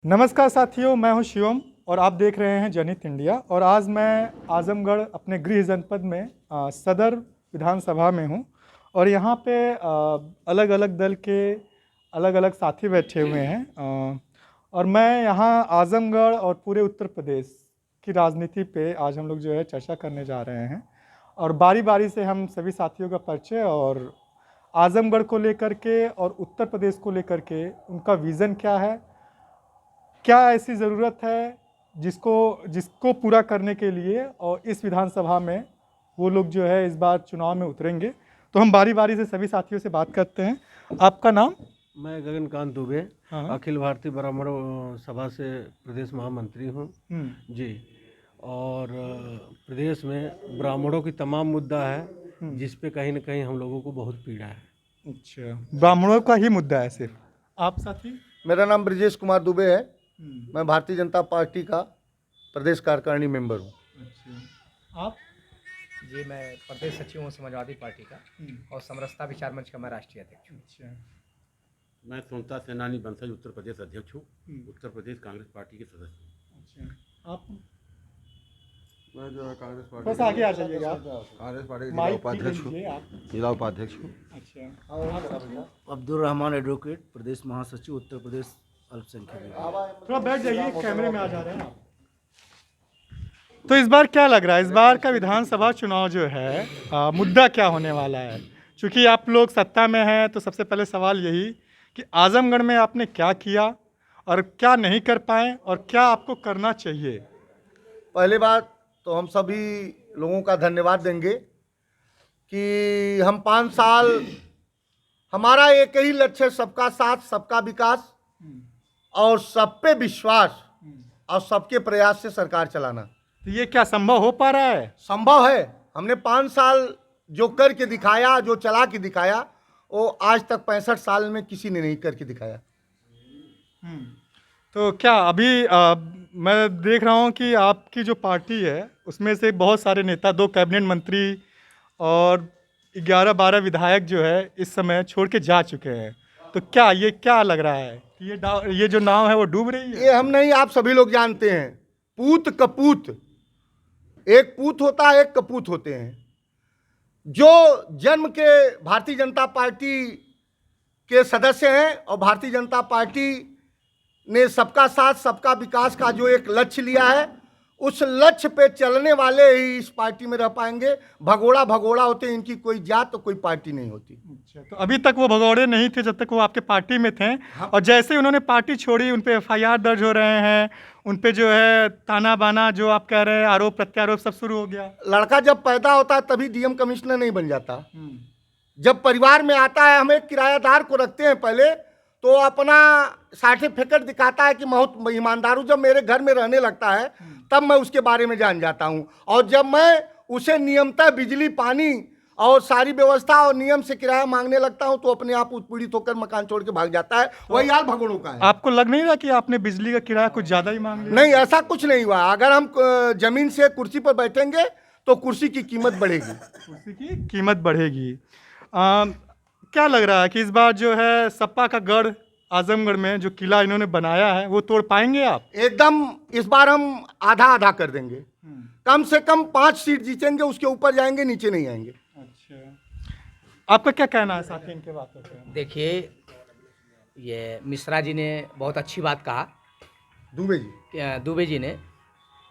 नमस्कार साथियों, मैं हूं शिवम और आप देख रहे हैं जनहित इंडिया। और आज मैं आजमगढ़ अपने गृह जनपद में सदर विधानसभा में हूं और यहां पे अलग अलग दल के अलग अलग साथी बैठे हुए हैं। और मैं यहां आजमगढ़ और पूरे उत्तर प्रदेश की राजनीति पे आज हम लोग जो है चर्चा करने जा रहे हैं। और बारी बारी से हम सभी साथियों का परिचय और आजमगढ़ को लेकर के और उत्तर प्रदेश को लेकर के उनका विज़न क्या है, क्या ऐसी ज़रूरत है जिसको पूरा करने के लिए और इस विधानसभा में वो लोग जो है इस बार चुनाव में उतरेंगे। तो हम बारी बारी से सभी साथियों से बात करते हैं। आपका नाम? मैं गगनकांत दुबे, हाँ। अखिल भारतीय ब्राह्मण सभा से प्रदेश महामंत्री हूँ जी। और प्रदेश में ब्राह्मणों की तमाम मुद्दा है जिस पे कहीं ना कहीं हम लोगों को बहुत पीड़ा है। अच्छा, ब्राह्मणों का ही मुद्दा है सिर्फ? आप साथी? मेरा नाम ब्रजेश कुमार दुबे है। मैं भारतीय जनता पार्टी का प्रदेश कार्यकारिणी मेंबर हूँ। अच्छा, आप? जी, मैं प्रदेश सचिव हूँ समाजवादी पार्टी का और समरसता विचार मंच का मैं राष्ट्रीय अध्यक्ष हूँ। अच्छा, मैं स्वतंत्रता सेनानी बंसल उत्तर प्रदेश अध्यक्ष हूँ, उत्तर प्रदेश कांग्रेस पार्टी के सदस्य हूँ। अच्छा, आप? मैं जो है कांग्रेस बस आगे आ जाइएगा। कांग्रेस पार्टी के माइक उपाध्यक्ष हूँ, लीजिए आप। जिला उपाध्यक्ष हूँ। अच्छा, अब्दुल रहमान एडवोकेट, प्रदेश महासचिव, उत्तर प्रदेश अल्पसंख्यक विभाग। थोड़ा बैठ जाइए, कैमरे में आ जा रहे हैं आप। तो इस बार क्या लग रहा है, इस बार का विधानसभा चुनाव जो है मुद्दा क्या होने वाला है? क्योंकि आप लोग सत्ता में हैं तो सबसे पहले सवाल यही कि आजमगढ़ में आपने क्या किया और क्या नहीं कर पाए और क्या आपको करना चाहिए? पहली बात तो हम सभी लोगों का धन्यवाद देंगे कि हम 5 साल, हमारा एक ही लक्ष्य है, सबका साथ, सबका विकास और सब पे विश्वास और सबके प्रयास से सरकार चलाना। तो ये क्या संभव हो पा रहा है? संभव है। हमने 5 साल जो करके दिखाया, जो चला के दिखाया, वो आज तक 65 साल में किसी ने नहीं करके दिखाया। तो क्या अभी मैं देख रहा हूँ कि आपकी जो पार्टी है उसमें से बहुत सारे नेता, 2 कैबिनेट मंत्री और 11-12 विधायक जो है इस समय छोड़ के जा चुके हैं। तो क्या लग रहा है कि ये जो नाव है वो डूब रही है? ये हम नहीं, आप सभी लोग जानते हैं, पूत कपूत, एक पूत होता है, एक कपूत होते हैं। जो जन्म के भारतीय जनता पार्टी के सदस्य हैं और भारतीय जनता पार्टी ने सबका साथ सबका विकास का जो एक लक्ष्य लिया है, उस लक्ष्य पे चलने वाले ही इस पार्टी में रह पाएंगे। भगोड़ा भगोड़ा होते हैं, इनकी कोई जात तो कोई पार्टी नहीं होती। अच्छा, तो अभी तक वो भगौड़े नहीं थे जब तक वो आपके पार्टी में थे। और जैसे ही उन्होंने पार्टी छोड़ी उन पे FIR दर्ज हो रहे हैं, उन पे जो है ताना बाना, जो आप कह रहे हैं आरोप प्रत्यारोप सब शुरू हो गया। लड़का जब पैदा होता है तभी डीएम कमिश्नर नहीं बन जाता। जब परिवार में आता है, हम एक किराएदार को रखते हैं पहले, तो अपना सर्टिफिकेट दिखाता है कि बहुत ईमानदार हूँ। जब मेरे घर में रहने लगता है तब मैं उसके बारे में जान जाता हूँ। और जब मैं उसे नियमतः बिजली, पानी और सारी व्यवस्था और नियम से किराया मांगने लगता हूँ तो अपने आप उत्पीड़ित होकर मकान छोड़ के भाग जाता है। वही हाल भगोड़ों का है। आपको लग नहीं रहा कि आपने बिजली का किराया कुछ ज़्यादा ही मांग लिया? नहीं, ऐसा कुछ नहीं हुआ। अगर हम जमीन से कुर्सी पर बैठेंगे तो कुर्सी की कीमत बढ़ेगी। कुर्सी की कीमत बढ़ेगी। क्या लग रहा है कि इस बार जो है सपा का गढ़ आजमगढ़ में जो किला इन्होंने बनाया है वो तोड़ पाएंगे आप? एकदम, इस बार हम आधा आधा कर देंगे। कम से कम 5 सीट जीतेंगे, उसके ऊपर जाएंगे, नीचे नहीं आएंगे। अच्छा, आपका क्या कहना है साथी इनके बातों पे? देखिए, ये मिश्रा जी ने बहुत अच्छी बात कहा, दुबे जी ने,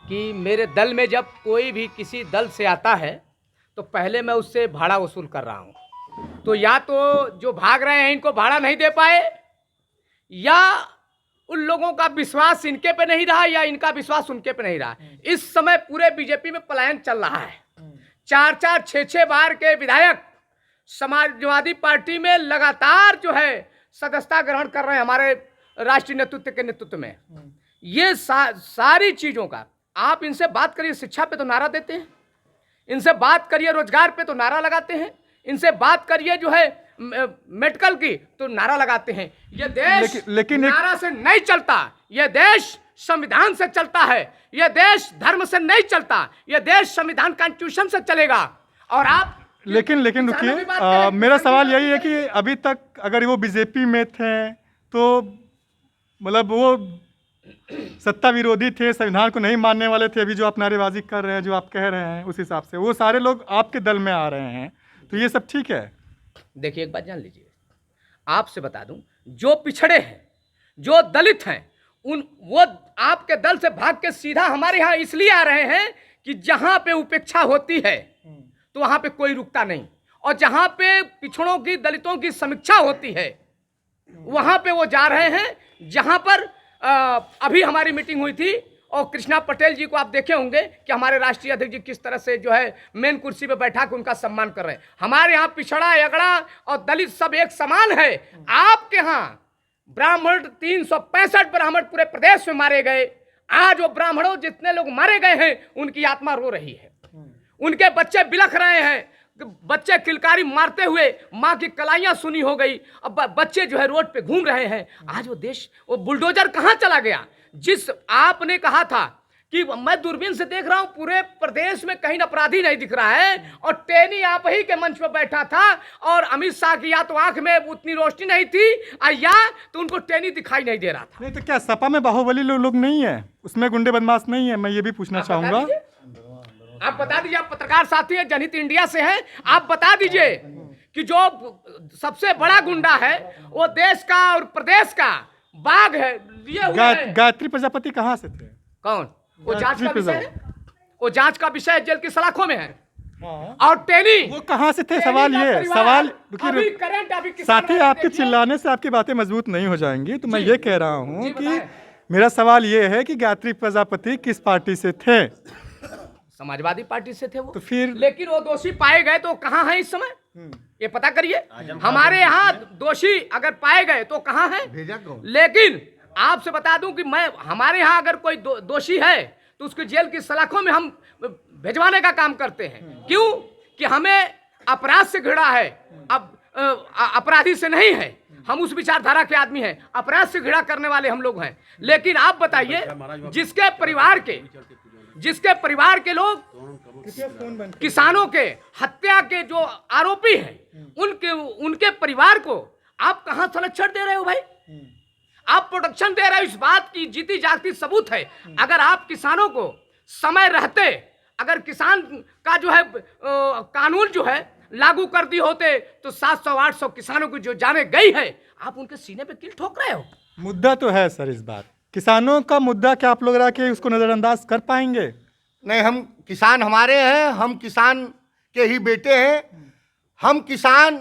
कि मेरे दल में जब कोई भी किसी दल से आता है तो पहले मैं उससे भाड़ा वसूल कर रहा हूँ। तो या तो जो भाग रहे हैं इनको भाड़ा नहीं दे पाए, या उन लोगों का विश्वास इनके पे नहीं रहा, या इनका विश्वास उनके पे नहीं रहा। इस समय पूरे बीजेपी में पलायन चल रहा है। 4-4, 6-6 बार के विधायक समाजवादी पार्टी में लगातार जो है सदस्यता ग्रहण कर रहे हैं हमारे राष्ट्रीय नेतृत्व के नेतृत्व में। ये सारी चीजों का आप इनसे बात करिए, शिक्षा पे तो नारा देते हैं, इनसे बात करिए रोजगार पे तो नारा लगाते हैं, इनसे बात करिए जो है मेडिकल की तो नारा लगाते हैं। ये देश लेकिन नारा से नहीं चलता, ये देश संविधान से चलता है, ये देश धर्म से नहीं चलता, ये देश संविधान कॉन्स्टिट्यूशन से चलेगा। और आप लेकिन रुकिए, मेरा सवाल यही है कि अभी तक अगर वो बीजेपी में थे तो मतलब वो सत्ता विरोधी थे, संविधान को नहीं मानने वाले थे, अभी जो आप नारेबाजी कर रहे हैं, जो आप कह रहे हैं उस हिसाब से वो सारे लोग आपके दल में आ रहे हैं, तो ये सब ठीक है? देखिए एक बात जान लीजिए, आपसे बता दूं, जो पिछड़े हैं, जो दलित हैं, वो आपके दल से भाग के सीधा हमारे यहाँ इसलिए आ रहे हैं कि जहां पे उपेक्षा होती है तो वहां पे कोई रुकता नहीं, और जहां पे पिछड़ों की, दलितों की समीक्षा होती है वहां पे वो जा रहे हैं। जहां पर अभी हमारी मीटिंग हुई थी और कृष्णा पटेल जी को आप देखे होंगे कि हमारे राष्ट्रीय अध्यक्ष जी किस तरह से जो है मेन कुर्सी पे बैठा के उनका सम्मान कर रहे हैं। हमारे यहाँ पिछड़ा, अगड़ा और दलित सब एक समान है। आपके यहाँ ब्राह्मण 365 ब्राह्मण पूरे प्रदेश में मारे गए। आज वो ब्राह्मणों जितने लोग मारे गए हैं उनकी आत्मा रो रही है, उनके बच्चे बिलख रहे हैं, बच्चे किलकारी मारते हुए माँ की कलाइयाँ सुनी हो गई, अब बच्चे जो है रोड पे घूम रहे हैं। आज वो देश, वो बुलडोजर कहाँ चला गया? जिस आपने कहा था कि मैं दूरबीन से देख रहा हूं पूरे प्रदेश में कहीं अपराधी नहीं दिख रहा है, और टेनी आप ही के मंच पर बैठा था, और अमित शाह की या तो आंख में उतनी रोशनी नहीं थी या तो उनको टेनी दिखाई नहीं दे रहा था। नहीं तो क्या सपा में बाहुबली लोग नहीं है, उसमें गुंडे बदमाश नहीं है? मैं ये भी पूछना चाहूंगा। आप बता दीजिए, आप पत्रकार साथी हैं, जनहित इंडिया से हैं, आप बता दीजिए कि जो सबसे बड़ा गुंडा है वो देश का और प्रदेश का बाघ है, लिए हुए है। गायत्री प्रजापति कहाँ से थे? कौन? वो जांच का विषय है, वो जांच का विषय है, जेल की सलाखों में है। हाँ। और टेनी वो कहाँ से थे? सवाल ये, सवाल अभी करंट, अभी साथी आपके चिल्लाने से आपकी बातें मजबूत नहीं हो जाएंगी, तो मैं ये कह रहा हूँ कि मेरा सवाल ये है कि गायत्री प्रजापति किस पार्टी से थे? समाजवादी पार्टी से थे वो। तो फिर लेकिन वो दोषी पाए गए तो कहाँ हैं इस समय? ये पता करिए। हमारे यहाँ दोषी अगर पाए गए तो कहाँ हैं? लेकिन आपसे बता दूं कि मैं, हमारे यहाँ अगर कोई दोषी है तो उसको जेल की सलाखों में हम भिजवाने का काम करते हैं। क्यों? कि हमें अपराध से घृणा है, अब अपराधी से नहीं है। हम उस विचारधारा के आदमी हैं, अपराध से घृणा करने वाले हम लोग हैं। लेकिन आप बताइए, जिसके परिवार के लोग किसानों के हत्या के जो आरोपी हैं, उनके परिवार को आप कहां संरक्षण दे रहे हो भाई? आप प्रोटेक्शन दे रहे हो, इस बात की जीती जागती सबूत है। अगर आप किसानों को समय रहते, अगर किसान का जो है कानून जो है लागू कर दी होते तो 700-800 किसानों की जो जाने गई है, आप उनके सीने पे कील ठोक रहे हो। मुद्दा तो है सर, इस बार किसानों का मुद्दा, क्या आप लोग रह के उसको नजरअंदाज कर पाएंगे? नहीं, हम किसान हमारे हैं, हम किसान के ही बेटे हैं, हम किसान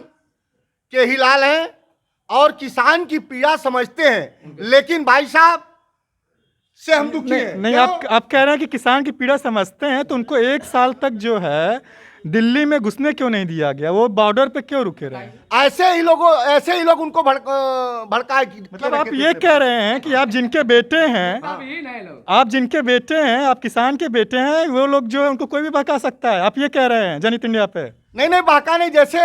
के ही लाल हैं और किसान की पीड़ा समझते हैं। लेकिन भाई साहब से हम दुखी हैं। नहीं, आप कह रहे हैं कि किसान की पीड़ा समझते हैं, तो उनको 1 साल तक जो है दिल्ली में घुसने क्यों नहीं दिया गया? वो बॉर्डर पे क्यों रुके रहे? ऐसे ही लोग उनको भड़काए। मतलब आप ये कह रहे हैं कि आप जिनके बेटे हैं, आप किसान के बेटे हैं, वो लोग जो है उनको कोई भी भड़का सकता है, आप ये कह रहे हैं जनहित इंडिया पे? नहीं, बहका नहीं। जैसे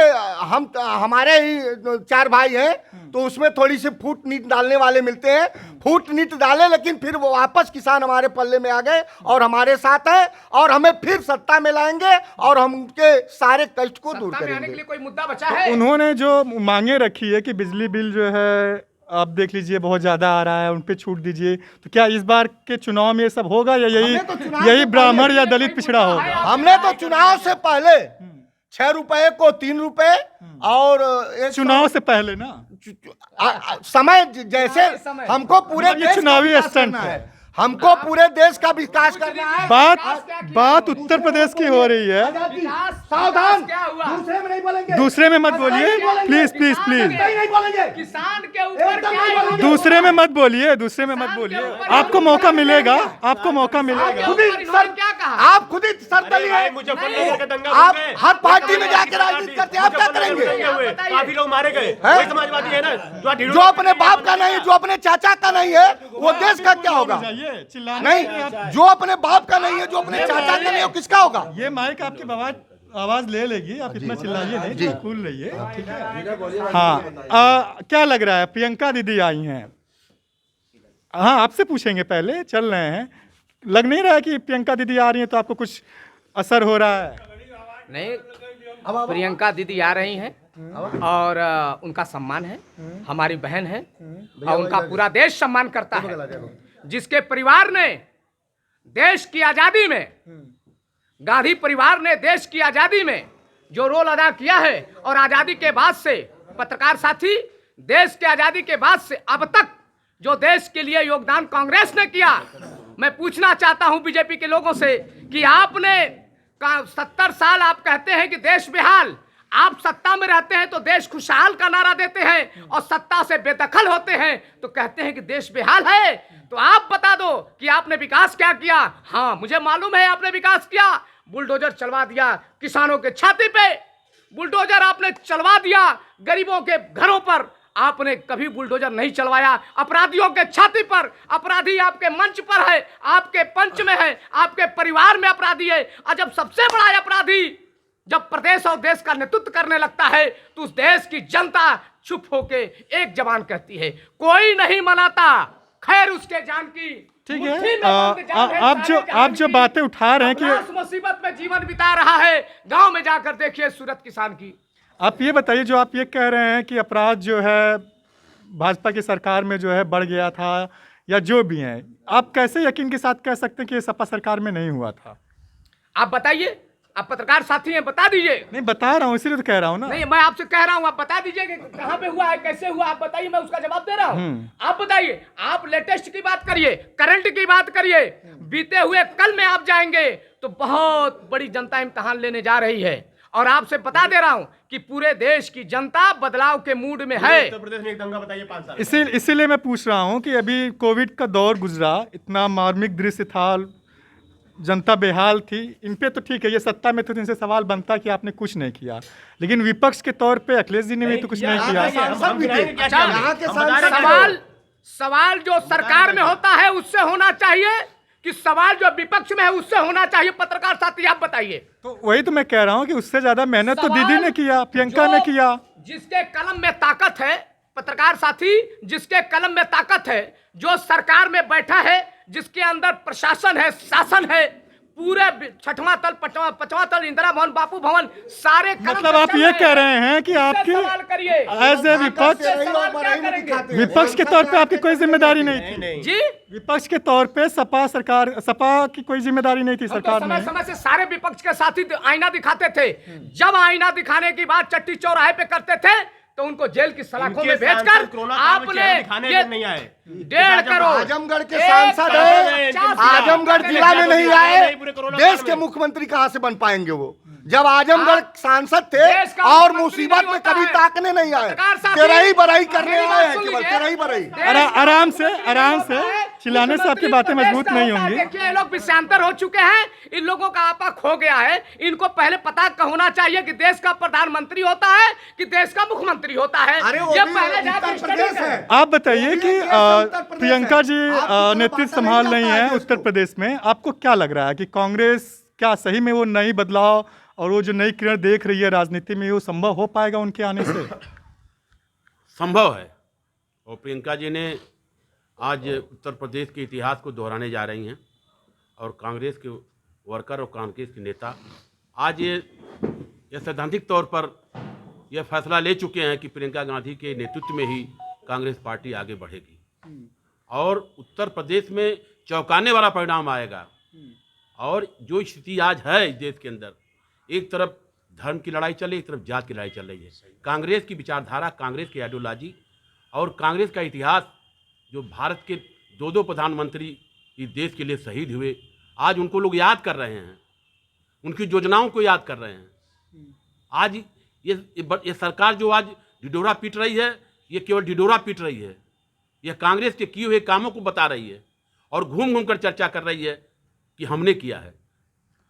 हमारे ही 4 भाई हैं तो उसमें थोड़ी सी फूट नीट डालने वाले मिलते हैं, फूट नीट डाले, लेकिन फिर वो वापस किसान हमारे पल्ले में आ गए और हमारे साथ है, और हमें फिर सत्ता में लाएंगे और हम उनके सारे कष्ट को दूर करेंगे। आने के लिए कोई मुद्दा बचा है? उन्होंने जो मांगे रखी है कि बिजली बिल जो है आप देख लीजिए बहुत ज्यादा आ रहा है, उन पे छूट दीजिए, तो क्या इस बार के चुनाव में ये सब होगा या यही ब्राह्मण या दलित पिछड़ा होगा? हमने तो चुनाव से पहले 6 रुपए को 3 रुपए और चुनाव से पहले ना समय जैसे हमको पूरे ये चुनावी स्टंट है, हमको पूरे देश का विकास करना है। बात उत्तर प्रदेश की हो रही है। सावधान, दूसरे में नहीं बोलेंगे, दूसरे में मत बोलिए, प्लीज प्लीज प्लीज। नहीं बोलेंगे, किसान के ऊपर क्या? दूसरे में मत बोलिए, दूसरे में मत बोलिए। आपको मौका मिलेगा, आपको मौका मिलेगा। क्या कहा? आप खुद ही सरदली हैं, आप हर पार्टी में जाकर राजनीति करते हैं, आप क्या करेंगे? काफी लोग मारे गए, वही समाजवादी है ना, जो अपने बाप का नहीं, जो अपने चाचा का नहीं है, वो देश का क्या होगा? नहीं, जो अपने बाप का नहीं है, जो अपने चाचा का नहीं है, किसका होगा? ये माइक आपकी आवाज ले लेगी, आप इतना चिल्लाइए नहीं, कूल रहिए, ठीक है? हाँ, क्या लग रहा है? प्रियंका दीदी आई हैं, हाँ आपसे पूछेंगे, पहले चल रहे हैं। लग नहीं रहा है कि प्रियंका दीदी आ रही हैं तो आपको कुछ असर हो रहा है? नहीं, प्रियंका दीदी आ रही हैं और उनका सम्मान है, हमारी बहन है और उनका पूरा देश सम्मान करता है। जिसके परिवार ने देश की आजादी में, गांधी परिवार ने देश की आजादी में जो रोल अदा किया है, और आजादी के बाद से पत्रकार साथी, देश के आजादी के बाद से अब तक जो देश के लिए योगदान कांग्रेस ने किया, मैं पूछना चाहता हूं बीजेपी के लोगों से कि आपने 70 साल आप कहते हैं कि देश बेहाल, आप सत्ता में रहते हैं तो देश खुशहाल का नारा देते हैं, और सत्ता से बेदखल होते हैं तो कहते हैं कि देश बेहाल है। तो आप बता दो कि आपने विकास क्या किया। हाँ, मुझे मालूम है आपने विकास किया, बुलडोजर चलवा दिया किसानों के छाती पे, बुलडोजर आपने चलवा दिया गरीबों के घरों पर, आपने कभी बुलडोजर नहीं चलवाया अपराधियों के छाती पर। अपराधी आपके मंच पर है, आपके पंच में है, आपके परिवार में अपराधी है। और जब सबसे बड़ा अपराधी जब प्रदेश और देश का नेतृत्व करने लगता है तो उस देश की जनता चुप होके एक जबान कहती है, कोई नहीं मनाता खैर उसके जान की। ठीक है, आप जो बातें उठा रहे हैं कि मुसीबत में जीवन बिता रहा है, गांव में जाकर देखिए सूरत किसान की। आप ये बताइए, जो आप ये कह रहे हैं कि अपराध जो है भाजपा की सरकार में जो है बढ़ गया था या जो भी है, आप कैसे यकीन के साथ कह सकते हैं कि ये सपा सरकार में नहीं हुआ था? आप बताइए, आप पत्रकार साथी हैं, बता दीजिए। नहीं, बता रहा हूँ, इसीलिए तो कह रहा हूँ ना। नहीं, मैं आपसे कह रहा हूँ, आप बता दीजिए कि कहाँ पे हुआ है, कैसे हुआ, आप बताइए, मैं उसका जवाब दे रहा हूँ। आप बताइए, आप लेटेस्ट की बात करिए, करंट की बात करिए, बीते हुए कल में आप जाएंगे तो बहुत बड़ी जनता इम्तिहान लेने जा रही है, और आपसे बता दे रहा हूं कि पूरे देश की जनता बदलाव के मूड में है। उत्तर प्रदेश में एक दंगा बताइए 5 साल। इसीलिए मैं पूछ रहा हूं कि अभी कोविड का दौर गुजरा, इतना मार्मिक दृश्य था, जनता बेहाल थी। इन पे तो ठीक है, ये सत्ता में तो इनसे सवाल बनता कि आपने कुछ नहीं किया, लेकिन विपक्ष के तौर पे अखिलेश जी ने भी तो कुछ नहीं किया। सवाल जो सरकार में होता है उससे होना चाहिए कि सवाल जो विपक्ष में है उससे होना चाहिए? पत्रकार साथी आप बताइए। तो वही तो मैं कह रहा हूँ कि उससे ज्यादा मेहनत तो दीदी ने किया, प्रियंका ने किया। जिसके कलम में ताकत है, पत्रकार साथी, जिसके कलम में ताकत है, जो सरकार में बैठा है, जिसके अंदर प्रशासन है, शासन है, पूरे 6वां तल, 5वां तल, इंदिरा भवन, बापू भवन, सारे मतलब आप ये कह रहे हैं कि आपकी एज ए विपक्ष के तौर पे आपकी कोई जिम्मेदारी नहीं थी? जी, विपक्ष के तौर पे सपा की कोई जिम्मेदारी नहीं थी सरकार में? समय से सारे विपक्ष के साथी आईना दिखाते थे। जब आईना दिखाने की बात चट्टी चौराहे पे करते थे तो उनको जेल की सलाखों में भेजकर आपने 1.5 करोड़ आजमगढ़ के सांसद है, आजमगढ़ जिला में नहीं आए, देश के मुख्यमंत्री कहां से बन पाएंगे वो? जब आजमगढ़ सांसद थे और मुसीबत में कभी ताकने नहीं आए, तेराई बराई करने आए हैं, केवल तेराई बराई। आराम से चिल्लाने से आपकी बातें मजबूत नहीं होंगी। देखिए, ये लोग विषयांतर हो चुके हैं, इन लोगों का आपा खो गया है। इनको पहले पता होना चाहिए कि देश का प्रधानमंत्री होता है कि देश का मुख्यमंत्री होता है। ये पहले जाकर स्टडी करें। आप बताइए कि प्रियंका जी नेतृत्व संभाल रही हैं उत्तर प्रदेश में, आपको क्या लग रहा है कि कांग्रेस क्या सही में वो नई बदलाव और वो जो नई किरण देख रही है राजनीति में, वो संभव हो पाएगा उनके आने से? संभव है। और प्रियंका जी ने आज उत्तर प्रदेश के इतिहास को दोहराने जा रही हैं, और कांग्रेस के वर्कर और कांग्रेस के नेता आज ये सैद्धांतिक तौर पर यह फैसला ले चुके हैं कि प्रियंका गांधी के नेतृत्व में ही कांग्रेस पार्टी आगे बढ़ेगी, और उत्तर प्रदेश में चौंकाने वाला परिणाम आएगा। और जो स्थिति आज है इस देश के अंदर, एक तरफ धर्म की लड़ाई चल रही है, एक तरफ जात की लड़ाई चल रही है। कांग्रेस की विचारधारा, कांग्रेस की आइडियोलॉजी और कांग्रेस का इतिहास, जो भारत के 2 प्रधानमंत्री इस देश के लिए शहीद हुए, आज उनको लोग याद कर रहे हैं, उनकी योजनाओं को याद कर रहे हैं। आज ये सरकार जो आज ढिढोरा पीट रही है, ये केवल ढिढोरा पीट रही है, यह कांग्रेस के किए हुए कामों को बता रही है और घूम घूम कर चर्चा कर रही है कि हमने किया है।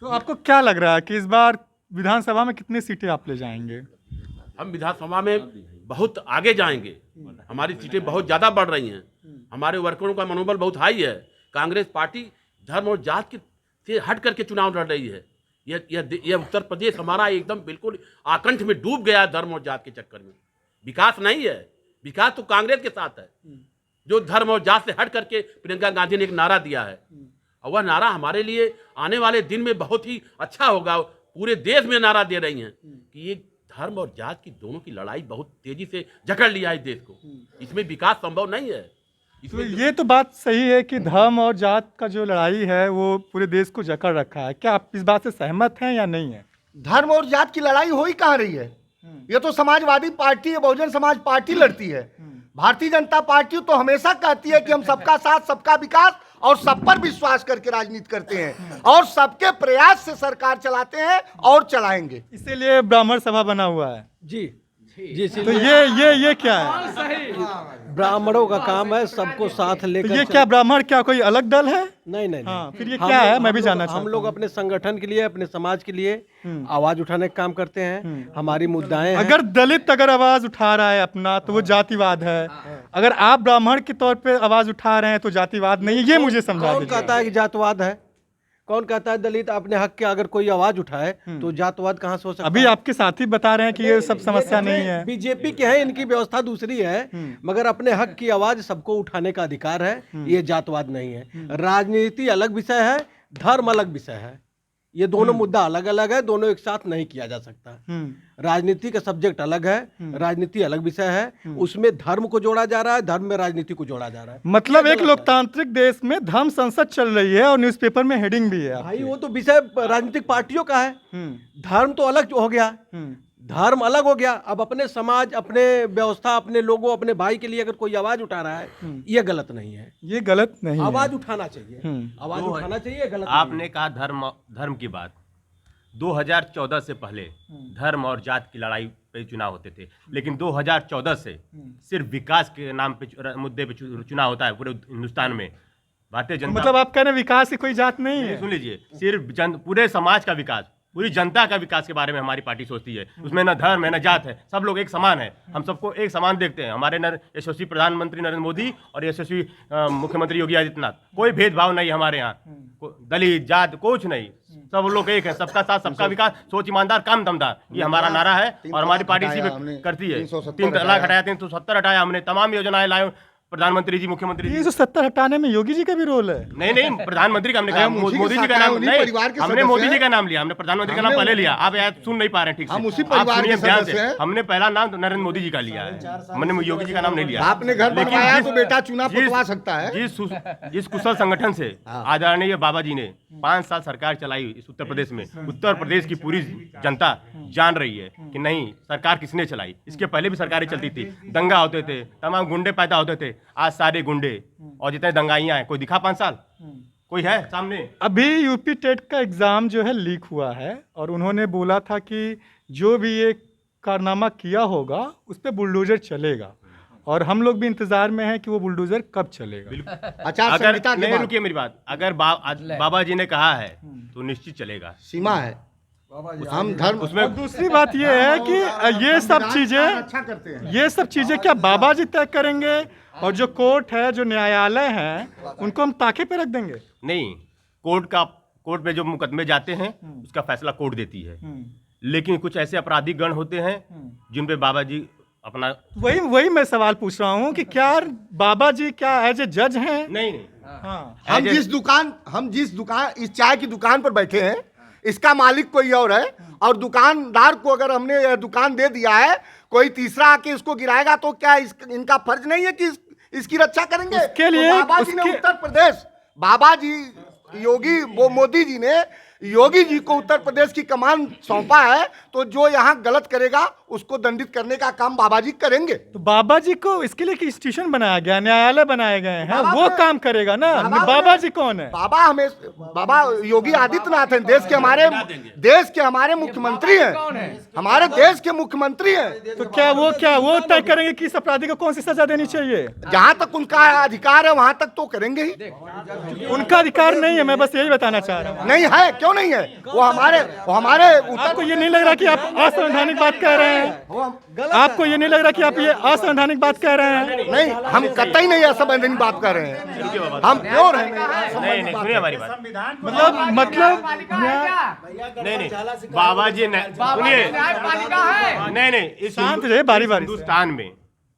तो आपको क्या लग रहा है कि इस बार विधानसभा में कितनी सीटें आप ले जाएंगे? हम विधानसभा में बहुत आगे जाएंगे, हमारी सीटें बहुत ज़्यादा बढ़ रही हैं, हमारे वर्करों का मनोबल बहुत हाई है। कांग्रेस पार्टी धर्म और जात से हट करके चुनाव लड़ रही है। यह उत्तर प्रदेश हमारा एकदम बिल्कुल आकंठ में डूब गया धर्म और जात के चक्कर में। विकास नहीं है, विकास तो कांग्रेस के साथ है। जो धर्म और जात से हट करके प्रियंका गांधी ने एक नारा दिया है, और वह नारा हमारे लिए आने वाले दिन में बहुत ही अच्छा होगा। पूरे देश में नारा दे रही हैं कि ये धर्म और जात की दोनों की लड़ाई बहुत तेजी से जकड़ लिया है देश को, इसमें विकास संभव नहीं है। तो ये तो बात सही है कि धर्म और जात का जो लड़ाई है वो पूरे देश को जकड़ रखा है। क्या आप इस बात से सहमत हैं या नहीं है? धर्म और जात की लड़ाई हो ही कहाँ रही है? ये तो समाजवादी पार्टी है, बहुजन समाज पार्टी लड़ती है। भारतीय जनता पार्टी तो हमेशा कहती है कि हम सबका साथ, सबका विकास और सब पर विश्वास करके राजनीति करते हैं और सबके प्रयास से सरकार चलाते हैं और चलाएंगे। इसीलिए ब्राह्मण सभा बना हुआ है। जी जी। तो ये क्या है? ब्राह्मणों का काम है सबको साथ तो लेकर ये क्या ब्राह्मण क्या कोई अलग दल है? नहीं। हाँ, फिर ये क्या है? मैं भी जानना चाहता हम लोग अपने संगठन के लिए, अपने समाज के लिए आवाज उठाने का काम करते हैं। हमारी मुद्दाएं हैं। अगर दलित अगर आवाज उठा रहा है अपना तो वो जातिवाद है। अगर आप ब्राह्मण के तौर पे आवाज उठा रहे हैं तो जातिवाद नहीं है, ये मुझे समझा कौन दीजिए। कहता है कि जातवाद है? कौन कहता है दलित अपने हक के अगर कोई आवाज उठाए तो जातवाद कहाँ से हो सकता अभी है? आपके साथी बता रहे हैं कि ये सब समस्या नहीं है। बीजेपी के हैं, इनकी व्यवस्था दूसरी है, मगर अपने हक की आवाज सबको उठाने का अधिकार है। ये जातवाद नहीं है। राजनीति अलग विषय है, धर्म अलग विषय है। ये दोनों मुद्दा अलग अलग है, दोनों एक साथ नहीं किया जा सकता। राजनीति का सब्जेक्ट अलग है, राजनीति अलग विषय है। उसमें धर्म को जोड़ा जा रहा है, धर्म में राजनीति को जोड़ा जा रहा है। मतलब एक लोकतांत्रिक देश में धर्म संसद चल रही है और न्यूज़पेपर में हेडिंग भी है। भाई वो तो विषय राजनीतिक पार्टियों का है। धर्म तो अलग हो गया, धर्म अलग हो गया। अब अपने समाज, अपने व्यवस्था, अपने लोगों, अपने भाई के लिए अगर कोई आवाज उठा रहा है, ये गलत नहीं है। ये गलत नहीं है। आवाज उठाना चाहिए, आवाज उठाना चाहिए, गलत आपने कहा धर्म की बात। 2014 से पहले धर्म और जात की लड़ाई पे चुनाव होते थे, लेकिन 2014 से सिर्फ विकास के नाम पे मुद्दे पे चुनाव होता है पूरे हिंदुस्तान में। भारतीय जनता मतलब आप कह रहे हैं विकास की कोई जात नहीं है? सुन लीजिए, सिर्फ पूरे समाज का विकास, पूरी जनता का विकास के बारे में हमारी पार्टी सोचती है। उसमें न धर्म है न जात है, सब लोग एक समान है। हम सबको एक समान देखते हैं। हमारे यशस्वी प्रधानमंत्री नरेंद्र मोदी और यशस्वी मुख्यमंत्री योगी आदित्यनाथ, कोई भेदभाव नहीं है हमारे यहाँ। दलित जात कुछ नहीं, सब लोग एक है। सबका साथ, सबका विकास, सोच ईमानदार, काम दमदार, ये हमारा नारा है और हमारी पार्टी इसी पे करती है। 3 तलाक हटाया, 370 हटाया हमने, तमाम योजनाएं लाए प्रधानमंत्री जी, मुख्यमंत्री जी। 370 हटाने में योगी जी का भी रोल है? नहीं, प्रधानमंत्री का हमने कहा, मोदी जी का नाम नहीं, हमने मोदी जी का नाम लिया, हमने प्रधानमंत्री का नाम पहले लिया। आप यार सुन नहीं पा रहे ठीक से, हम उसी आप परिवार सुनिए के ध्यान सदस्य से। हैं। हमने पहला नाम तो नरेंद्र मोदी जी का लिया है, हमने योगी जी का नाम नहीं लिया। आपने घर लेकिन बनवाया तो बेटा चुनाव जिस- पुतवा सकता है। जिस कुशल संगठन से आदरणीय बाबा जी ने 5 साल सरकार चलाई इस उत्तर प्रदेश में, उत्तर प्रदेश की पूरी जनता जान रही है कि नहीं सरकार किसने चलाई। इसके पहले भी सरकारें चलती थी, दंगा होते थे, तमाम गुंडे पैदा होते थे। आज सारे गुंडे और जितने दंगाइयां हैं, कोई दिखा 5 साल? कोई है सामने? अभी यूपी टेट का एग्ज़ाम जो है लीक हुआ है और उन्होंने बोला था कि जो भी ये कारनामा किया होगा उस पर बुलडोजर चलेगा और हम लोग भी इंतजार में हैं कि वो बुलडोजर कब चलेगा। आचार अगर संहिता के नहीं, बाद रुकिए मेरी बात, अगर बाबा जी ने कहा है तो निश्चित चलेगा। सीमा है। हम धर्म उसमें और दूसरी बात ये है कि ये सब चीज़ें अच्छा करते हैं। ये सब चीज़ें क्या बाबा जी तय करेंगे और जो कोर्ट है, जो न्यायालय है, उनको हम ताके पे रख देंगे? नहीं, कोर्ट में जो मुकदमे जाते हैं उसका फैसला कोर्ट देती है, लेकिन कुछ ऐसे आपराधिक गण होते हैं जिन पे बाबा जी अपना वही मैं सवाल पूछ रहा हूँ कि क्या बाबा जी क्या एज ए जज हैं? नहीं हाँ, हम जिस दुकान इस चाय की दुकान पर बैठे हैं, इसका मालिक कोई और है और दुकानदार को अगर हमने यह दुकान दे दिया है, कोई तीसरा आके इसको गिराएगा तो क्या इनका फर्ज नहीं है कि इसकी रक्षा करेंगे? उसके लिए तो बाबा जी ने उत्तर प्रदेश, बाबा जी मोदी जी ने योगी जी को उत्तर प्रदेश की कमान सौंपा है, तो जो यहाँ गलत करेगा उसको दंडित करने का काम बाबा जी करेंगे। तो बाबा जी को इसके लिए इंस्टीट्यूशन बनाया गया, न्यायालय बनाए गए हैं, वो काम करेगा ना। बाबा जी कौन है? बाबा योगी आदित्यनाथ हैं, देश के हमारे मुख्यमंत्री हैं, हमारे देश के मुख्यमंत्री हैं। तो क्या वो तय करेंगे कि इस अपराधी को कौन सी सजा देनी चाहिए? जहाँ तक उनका अधिकार है वहां तक तो करेंगे ही। उनका अधिकार नहीं है, मैं बस यही बताना चाह रहा हूँ। नहीं है, क्यों नहीं है? वो हमारे आपको ये नहीं लग रहा कि आप असंवैधानिक बात कह रहे हैं? आपको ये नहीं लग रहा कि आप ये असंवैधानिक बात कह रहे हैं? नहीं, हम कतई नहीं असंवैधानिक बात कर रहे हैं, हम प्योर हैं। नहीं, सुनिए हमारी बात। मतलब नहीं, बाबा जी ने सुनिए, नहीं, इस शांत रहे, बारी बारी से। हिंदुस्तान में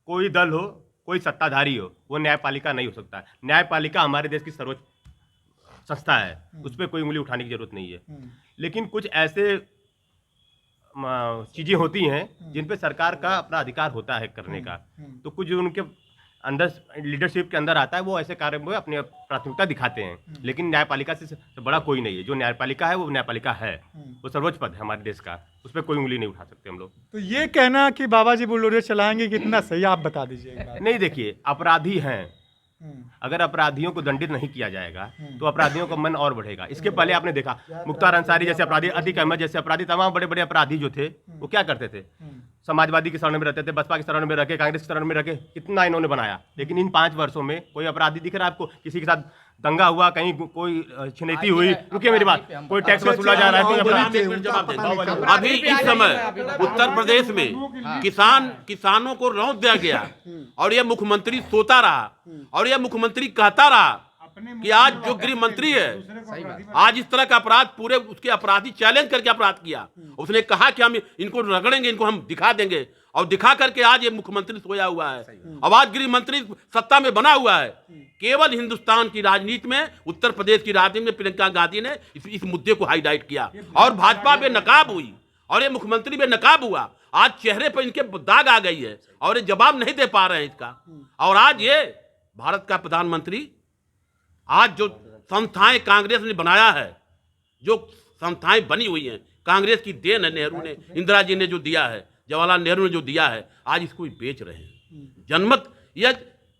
कोई दल हो, कोई सत्ताधारी हो, वो न्यायपालिका नहीं हो सकता। न्यायपालिका हमारे देश की सर्वोच्च संस्था है, उस पर कोई उंगली उठाने की जरूरत नहीं है। लेकिन कुछ ऐसे चीजें होती हैं जिन पे सरकार का अपना अधिकार होता है करने का, तो कुछ जो उनके अंदर लीडरशिप के अंदर आता है वो ऐसे कार्य में अपनी प्राथमिकता दिखाते हैं, लेकिन न्यायपालिका से बड़ा कोई नहीं है। जो न्यायपालिका है वो न्यायपालिका है, वो सर्वोच्च पद है हमारे देश का, उस पर कोई उंगली नहीं उठा सकते हम लोग। तो ये कहना कि बाबा जी बुलडोजर चलाएंगे कितना सही, आप बता दीजिए एक बार। नहीं, देखिए अपराधी हैं, अगर अपराधियों को दंडित नहीं किया जाएगा तो अपराधियों का मन और बढ़ेगा। इसके पहले आपने देखा मुख्तार अंसारी जैसे अपराधी, अतीक अहमद जैसे अपराधी, तमाम बड़े बड़े अपराधी जो थे वो क्या करते थे, समाजवादी की शरण में रहते थे, बसपा की शरण में रखे, कांग्रेस की शरण में रखे, कितना इन्होंने बनाया। लेकिन इन 5 वर्षों में कोई अपराधी दिख रहा है आपको? किसी के साथ दंगा हुआ, कहीं कोई छिनैती हुई, रुकिए मेरी बात, कोई टैक्स वसूला जा रहा है, कोई अपराधी। अभी इस समय उत्तर प्रदेश में किसानों को रौंद दिया गया और यह मुख्यमंत्री सोता रहा और यह मुख्यमंत्री कहता रहा कि आज जो गृह मंत्री है आज इस तरह का अपराध पूरे उसके अपराधी चैलेंज करके अपराध किया। उसने कहा कि हम इनको रगड़ेंगे, इनको हम दिखा देंगे, और दिखा करके आज ये मुख्यमंत्री सोया हुआ है। अब आज गृह मंत्री सत्ता में बना हुआ है। केवल हिंदुस्तान की राजनीति में, उत्तर प्रदेश की राजनीति में प्रियंका गांधी ने इस मुद्दे को हाईलाइट किया और भाजपा बेनकाब हुई और ये मुख्यमंत्री बेनकाब हुआ। आज चेहरे पर इनके दाग आ गई है और ये जवाब नहीं दे पा रहे हैं इसका। और आज ये भारत का प्रधानमंत्री, आज जो संस्थाएं कांग्रेस ने बनाया है, जो संस्थाएं बनी हुई हैं कांग्रेस की देन है, नेहरू ने, इंदिरा जी ने जो दिया है, जवाहरलाल नेहरू ने जो दिया है, आज इसको बेच रहे हैं। जनमत यह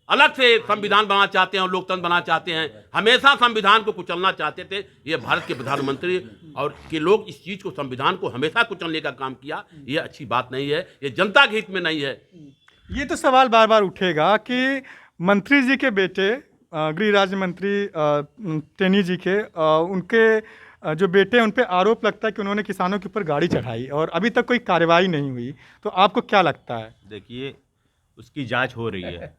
अलग से संविधान बनाना चाहते हैं और लोकतंत्र बनाना चाहते हैं, हमेशा संविधान को कुचलना चाहते थे। ये भारत के प्रधानमंत्री और के लोग इस चीज को, संविधान को हमेशा कुचलने का काम किया। ये अच्छी बात नहीं है, ये जनता के हित में नहीं है। ये तो सवाल बार बार उठेगा कि मंत्री जी के बेटे, गृह राज्य मंत्री टेनी जी के, उनके जो बेटे हैं उन पे आरोप लगता है कि उन्होंने किसानों के ऊपर गाड़ी चढ़ाई और अभी तक कोई कार्रवाई नहीं हुई। तो आपको क्या लगता है? देखिए, उसकी जांच हो रही है।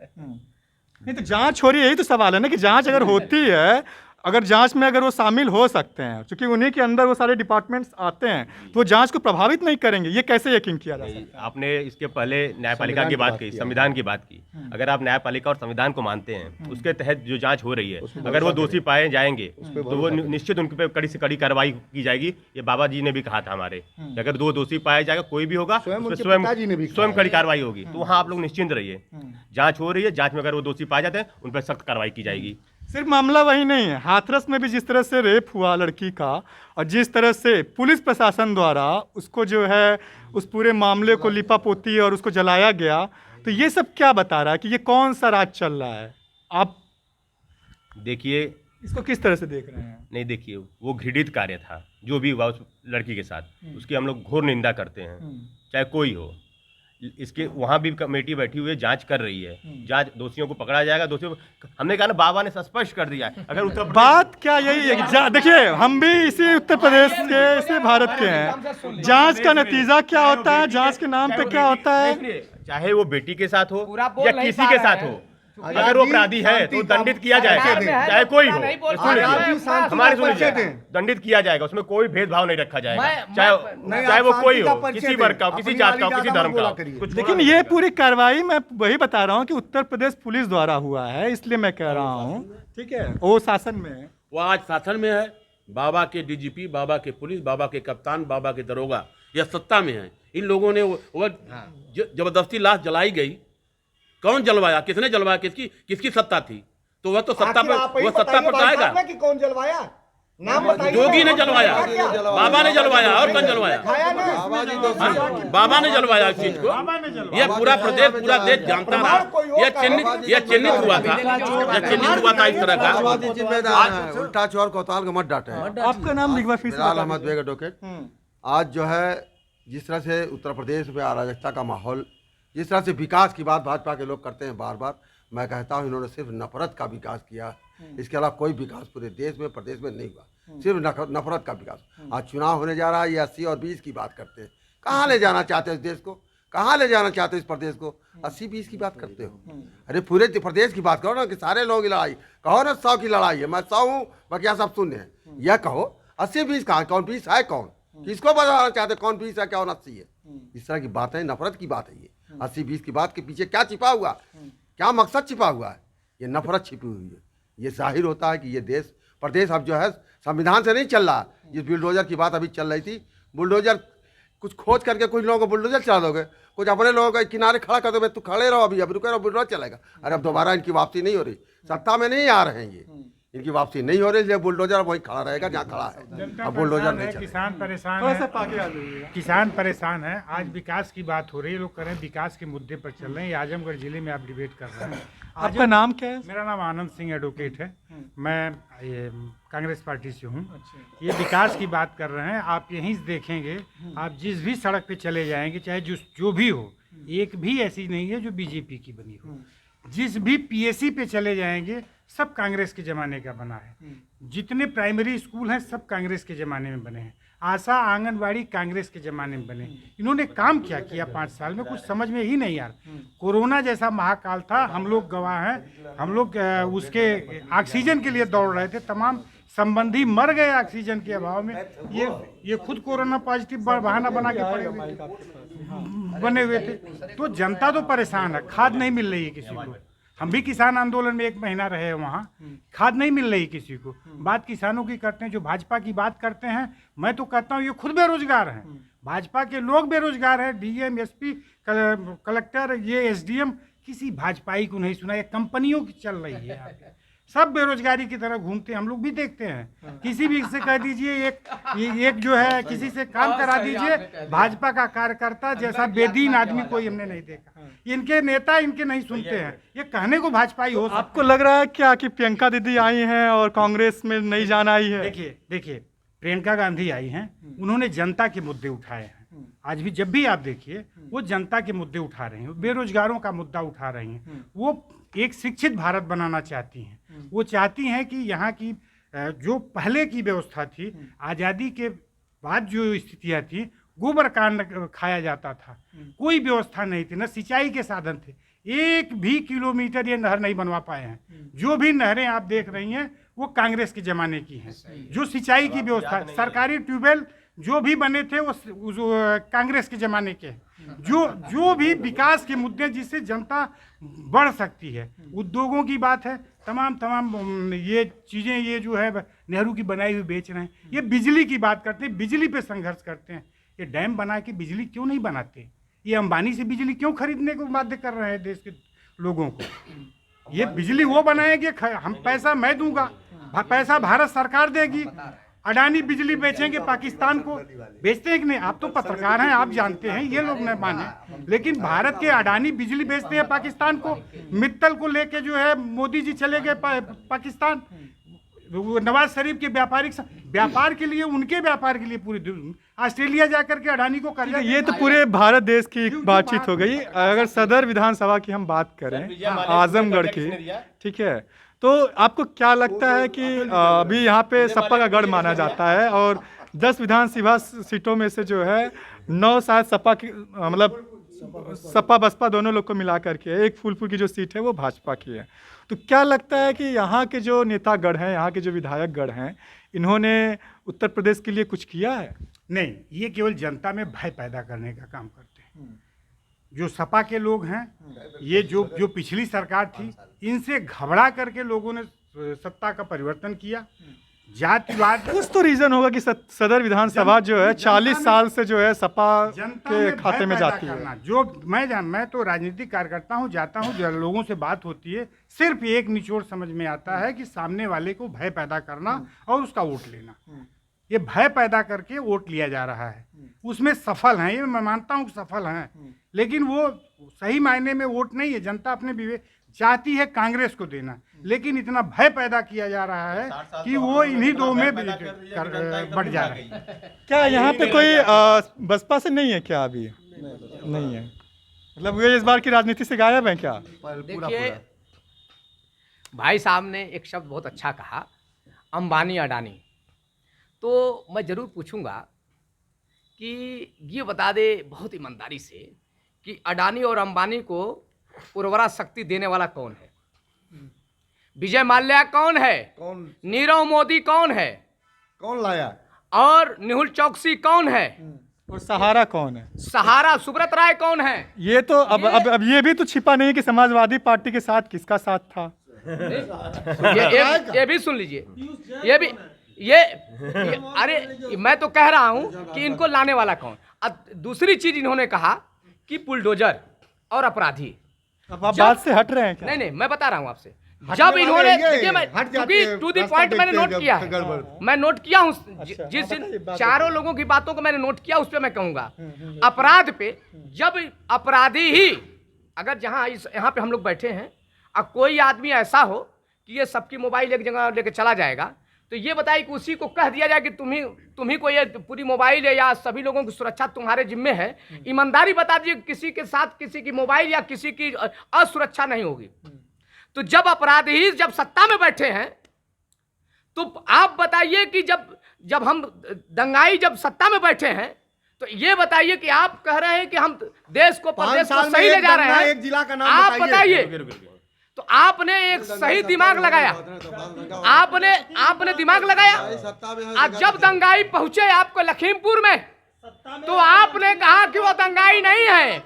नहीं तो जांच हो रही है, यही तो सवाल है ना कि जांच अगर होती है, अगर जांच में अगर वो शामिल हो सकते हैं, क्योंकि उन्हीं के अंदर वो सारे डिपार्टमेंट्स आते हैं, तो वो जांच को प्रभावित नहीं करेंगे। ये कैसे यकीन किया जा सकता है? आपने इसके पहले न्यायपालिका की बात की, संविधान की बात की। अगर आप न्यायपालिका और संविधान को मानते हैं, उसके तहत जो जांच हो रही है, अगर वो दोषी पाए जाएंगे तो वो निश्चित उनके पे कड़ी से कड़ी कार्रवाई की जाएगी। ये बाबा जी ने भी कहा था हमारे, अगर 2 दोषी पाया जाएगा, कोई भी होगा, स्वयं कड़ी कार्रवाई होगी। तो वहाँ आप लोग निश्चिंत रहिए, जांच हो रही है, जांच में अगर वो दोषी पाए जाते हैं उन पर सख्त कार्रवाई की जाएगी। सिर्फ मामला वही नहीं है, हाथरस में भी जिस तरह से रेप हुआ लड़की का और जिस तरह से पुलिस प्रशासन द्वारा उसको जो है उस पूरे मामले को लिपापोती और उसको जलाया गया, तो ये सब क्या बता रहा है कि ये कौन सा राज चल रहा है? आप देखिए, इसको किस तरह से देख रहे हैं? नहीं, देखिए, वो घृणित कार्य था जो भी हुआ उस लड़की के साथ, उसकी हम लोग घोर निंदा करते हैं, चाहे कोई हो। इसके वहाँ भी कमेटी बैठी हुई है, जांच कर रही है, जांच, दोषियों को पकड़ा जाएगा। दोषियों को हमने कहा ना, बाबा ने स्पष्ट कर दिया है। अगर उत्तर बात क्या यही है कि देखिए, हम भी इसी उत्तर प्रदेश के, इसी भारत के हैं। जांच का नतीजा क्या होता है, जांच के नाम पे क्या होता है, चाहे वो बेटी के साथ हो या किसी के साथ हो, अगर वो अपराधी है तो दंडित किया जाएगा, चाहे कोई हो। हमारे सुनिए, दंडित किया जाएगा, उसमें कोई भेदभाव नहीं रखा जाएगा, चाहे वो कोई हो, किसी वर्ग का हो, किसी जात का हो, किसी धर्म का हो। लेकिन ये पूरी कार्रवाई मैं वही बता रहा हूँ कि उत्तर प्रदेश पुलिस द्वारा हुआ है, इसलिए मैं कह रहा हूँ, ठीक है, वो शासन में है, वो आज शासन में है। बाबा के डीजीपी, बाबा के पुलिस, बाबा के कप्तान, बाबा के दरोगा, यह सत्ता में है। इन लोगों ने वो जबरदस्ती लाश जलाई गई, कौन जलवाया, किसने जलवाया, किसकी सत्ता थी? तो वह तो सत्ता पर, वह सत्ता पर आएगा कि कौन जलवाया, नाम बताइए। योगी ने जलवाया, बाबा ने जलवाया, और कौन जलवाया? बाबा ने जलवाया इस चीज को। यह पूरा प्रदेश, पूरा देश जानता रहा। यह चिन्हित हुआ था, यह चिन्हित हुआ था इस तरह का। जिम्मेदार है, उल्टा चोर कोतवाल को मत डांटे। आपका नाम एक बार फिर से बिलाल अहमद बेग एडवोकेट। आज जो है, जिस तरह से उत्तर प्रदेश में अराजकता का माहौल, जिस तरह से विकास की बात भाजपा के लोग करते हैं बार बार, मैं कहता हूँ इन्होंने सिर्फ नफरत का विकास किया, इसके अलावा कोई विकास पूरे देश में, प्रदेश में नहीं हुआ, सिर्फ नफरत का विकास। आज चुनाव होने जा रहा है, ये 80 और 20 की बात करते हैं। कहाँ ले जाना चाहते हो इस देश को, कहाँ ले जाना चाहते हो इस प्रदेश को? 80-20 की बात करते हो? अरे पूरे प्रदेश की बात करो ना, कि सारे लोगों की लड़ाई कहो ना, 100 की लड़ाई है, मैं 100 हूँ, बाकी सब शून्य है। यह कहो 80-20 कहाँ, कौन 20 है, कौन किसको बताना चाहते, कौन 20 है, कौन 80 है? इस तरह की बात है, नफरत की बात है। ये 80-20 की बात के पीछे क्या छिपा हुआ, क्या मकसद छिपा हुआ है? ये नफरत छिपी हुई है। ये जाहिर होता है कि ये देश प्रदेश अब जो है संविधान से नहीं चल रहा। जिस बुलडोजर की बात अभी चल रही थी, बुलडोजर कुछ खोज करके कुछ लोगों को बुलडोजर चला दोगे, कुछ अपने लोगों को किनारे खड़ा कर दो, भाई तू खड़े रहो, अभी रुके रहो, बुलडोजर चलेगा। अरे अब दोबारा इनकी वापसी नहीं हो रही, सत्ता में नहीं आ रहे हैं ये, इनकी वापसी नहीं हो रही, इसलिए बुलडोजर वहीं खड़ा रहेगा जहाँ खड़ा है। अब बुलडोजर नहीं चलेगा। किसान परेशान थोड़ा सा है, पाके आ जाइएगा। किसान परेशान है। आज विकास की बात हो रही है, लोग कह रहे हैं विकास के मुद्दे पर चल रहे हैं। ये आजमगढ़ जिले में आप डिबेट कर रहे हैं। आपका नाम क्या है? मेरा नाम आनंद सिंह एडवोकेट है, मैं ये कांग्रेस पार्टी से हूँ। ये विकास की बात कर रहे हैं, आप यहीं से देखेंगे, आप जिस भी सड़क पे चले जाएंगे, चाहे जो भी हो, एक भी ऐसी नहीं है जो बीजेपी की बनी हो। जिस भी पीएससी पे चले जाएंगे, सब कांग्रेस के ज़माने का बना है। जितने प्राइमरी स्कूल हैं सब कांग्रेस के ज़माने में बने हैं। आशा आंगनवाड़ी कांग्रेस के ज़माने में बने। इन्होंने काम क्या किया 5 साल में, कुछ समझ में ही नहीं आ रहा। कोरोना जैसा महाकाल था, हम लोग गवाह हैं। हम लोग उसके ऑक्सीजन के लिए दौड़ रहे थे, तमाम संबंधी मर गए ऑक्सीजन के अभाव में। ये खुद कोरोना पॉजिटिव बहाना बना के बने हुए थे। तो जनता तो परेशान है, खाद नहीं मिल रही है किसी को। हम भी किसान आंदोलन में 1 महीना रहे हैं, वहाँ खाद नहीं मिल रही किसी को। बात किसानों की करते हैं, जो भाजपा की बात करते हैं, मैं तो कहता हूँ ये खुद बेरोजगार हैं। भाजपा के लोग बेरोजगार हैं। डीएम, एसपी, कलेक्टर, ये एसडीएम, किसी भाजपाई को नहीं सुना। ये कंपनियों की चल रही है यहाँ पे। सब बेरोजगारी की तरह घूमते हैं, हम लोग भी देखते हैं। किसी भी से कह दीजिए एक जो है, किसी से काम करा दीजिए, भाजपा का कार्यकर्ता जैसा बेदीन आदमी कोई हमने नहीं देखा। इनके नेता इनके नहीं सुनते हैं, ये कहने को भाजपाई हो। आपको लग रहा है क्या कि प्रियंका दीदी आई हैं और कांग्रेस में नई जान आई है? देखिए प्रियंका गांधी आई हैं, उन्होंने जनता के मुद्दे उठाए हैं। आज भी जब भी आप देखिए, वो जनता के मुद्दे उठा रही हैं, बेरोजगारों का मुद्दा उठा रही हैं। वो एक शिक्षित भारत बनाना चाहती हैं। वो चाहती हैं कि यहाँ की जो पहले की व्यवस्था थी, आज़ादी के बाद जो स्थितियाँ थी, गोबर कांड खाया जाता था, कोई व्यवस्था नहीं थी, न सिंचाई के साधन थे। 1 भी किलोमीटर ये नहर नहीं बनवा पाए हैं। जो भी नहरें आप देख रही हैं वो कांग्रेस के ज़माने की हैं। जो सिंचाई की व्यवस्था, सरकारी ट्यूबवेल जो भी बने थे वो कांग्रेस के ज़माने के हैं। जो भी विकास के मुद्दे जिससे जनता बढ़ सकती है, उद्योगों की बात है, तमाम ये चीज़ें, ये जो है नेहरू की बनाई हुई बेच रहे हैं। ये बिजली की बात करते हैं, बिजली पे संघर्ष करते हैं। ये डैम बना के बिजली क्यों नहीं बनाते? ये अंबानी से बिजली क्यों खरीदने को बाध्य कर रहे हैं देश के लोगों को? ये बिजली वो बनाएंगे, हम पैसा मैं दूंगा, पैसा भारत सरकार देगी। अडानी बिजली बेचेंगे पाकिस्तान को, बेचते हैं कि नहीं? आप तो पत्रकार हैं, आप जानते हैं, ये लोग न माने, लेकिन भारत के अडानी बिजली बेचते हैं पाकिस्तान को। मित्तल को लेके जो है मोदी जी चले गए पाकिस्तान। नवाज शरीफ के व्यापार के लिए, उनके व्यापार के लिए पूरी ऑस्ट्रेलिया जाकर के अडानी को कर्जा। ये तो पूरे भारत देश की बातचीत हो गई। अगर सदर विधानसभा की हम बात करें, आजमगढ़ की, ठीक है, तो आपको क्या लगता है कि अभी यहाँ पे सपा का गढ़ माना जाता है और 10 विधानसभा सीटों में से जो है 9 शायद सपा की, मतलब सपा बसपा दोनों लोग को मिला करके, एक फूलपुर की जो सीट है वो भाजपा की है। तो क्या लगता है कि यहाँ के जो नेतागढ़ हैं, यहाँ के जो विधायकगढ़ हैं, इन्होंने उत्तर प्रदेश के लिए कुछ किया है? नहीं, ये केवल जनता में भय पैदा करने का काम करते हैं। जो सपा के लोग हैं, ये जो पिछली सरकार थी, इनसे घबरा करके लोगों ने सत्ता का परिवर्तन किया। जातिवाद, कुछ तो रीजन होगा कि सदर विधानसभा जो है 40 साल से जो है सपा के खाते में जाती है। जो मैं तो राजनीतिक कार्यकर्ता हूँ, जाता हूँ, लोगों से बात होती है, सिर्फ एक निचोड़ समझ में आता है कि सामने वाले को भय पैदा करना और उसका वोट लेना। ये भय पैदा करके वोट लिया जा रहा है, उसमें सफल हैं, ये मैं मानता हूँ कि सफल हैं, लेकिन वो सही मायने में वोट नहीं है। जनता अपने विवेक चाहती है कांग्रेस को देना, लेकिन इतना भय पैदा किया जा रहा है कि वो इन्हीं दो में बढ़ जा रहा है। क्या यहाँ पे कोई बसपा से नहीं है क्या? अभी नहीं है, मतलब वे इस बार की राजनीति से गायब है क्या? देखिए, भाई साहब ने एक शब्द बहुत अच्छा कहा, अंबानी अडानी। तो मैं ज़रूर पूछूंगा कि ये बता दे बहुत ईमानदारी से कि अडानी और अंबानी को उर्वरा शक्ति देने वाला कौन है? विजय माल्या कौन है? कौन? नीरव मोदी कौन है? कौन लाया? और मेहुल चौकसी कौन है? और सहारा कौन है? सहारा सुब्रत राय कौन है? ये तो अब ये भी तो छिपा नहीं कि समाजवादी पार्टी के साथ किसका साथ था। ये भी सुन लीजिए, ये अरे मैं तो कह रहा हूं कि इनको लाने वाला कौन। अब दूसरी चीज इन्होंने कहा कि बुलडोजर और अपराधी। अब आप बात से हट रहे हैं क्या? नहीं नहीं, मैं बता रहा हूं आपसे। हटने जब वाले इन्होंने ये देखिए, मैं हट जाते क्योंकि हैं, टू द रास्ता पॉइंट मैंने देखते हैं नोट जब किया है, गड़बड़। मैं नोट किया हूं जिस बताइए, बात चारों लोगों की बातों को मैंने नोट किया, उस पर मैं कहूंगा। अपराध पे जब अपराधी ही अगर यहाँ पे हम लोग बैठे हैं और कोई आदमी ऐसा हो कि ये सबकी मोबाइल एक जगह लेके चला जाएगा, तो ये बताइए कि उसी को कह दिया जाए कि तुम ही को ये पूरी मोबाइल है या सभी लोगों की सुरक्षा तुम्हारे जिम्मे है। ईमानदारी बता दीजिए, किसी के साथ किसी की मोबाइल या किसी की असुरक्षा नहीं होगी। तो जब अपराधी जब सत्ता में बैठे हैं, तो आप बताइए कि जब हम दंगाई जब सत्ता में बैठे हैं, तो ये बताइए कि आप कह रहे हैं कि हम देश को प्रदेश को सही ले जा रहे हैं। एक जिला का नाम आप बताइए, तो आपने एक सही दिमाग लगाया, आपने दिमाग लगाया। आज जब दंगाई पहुंचे आपको लखीमपुर में, तो आपने कहा कि वो दंगाई नहीं है।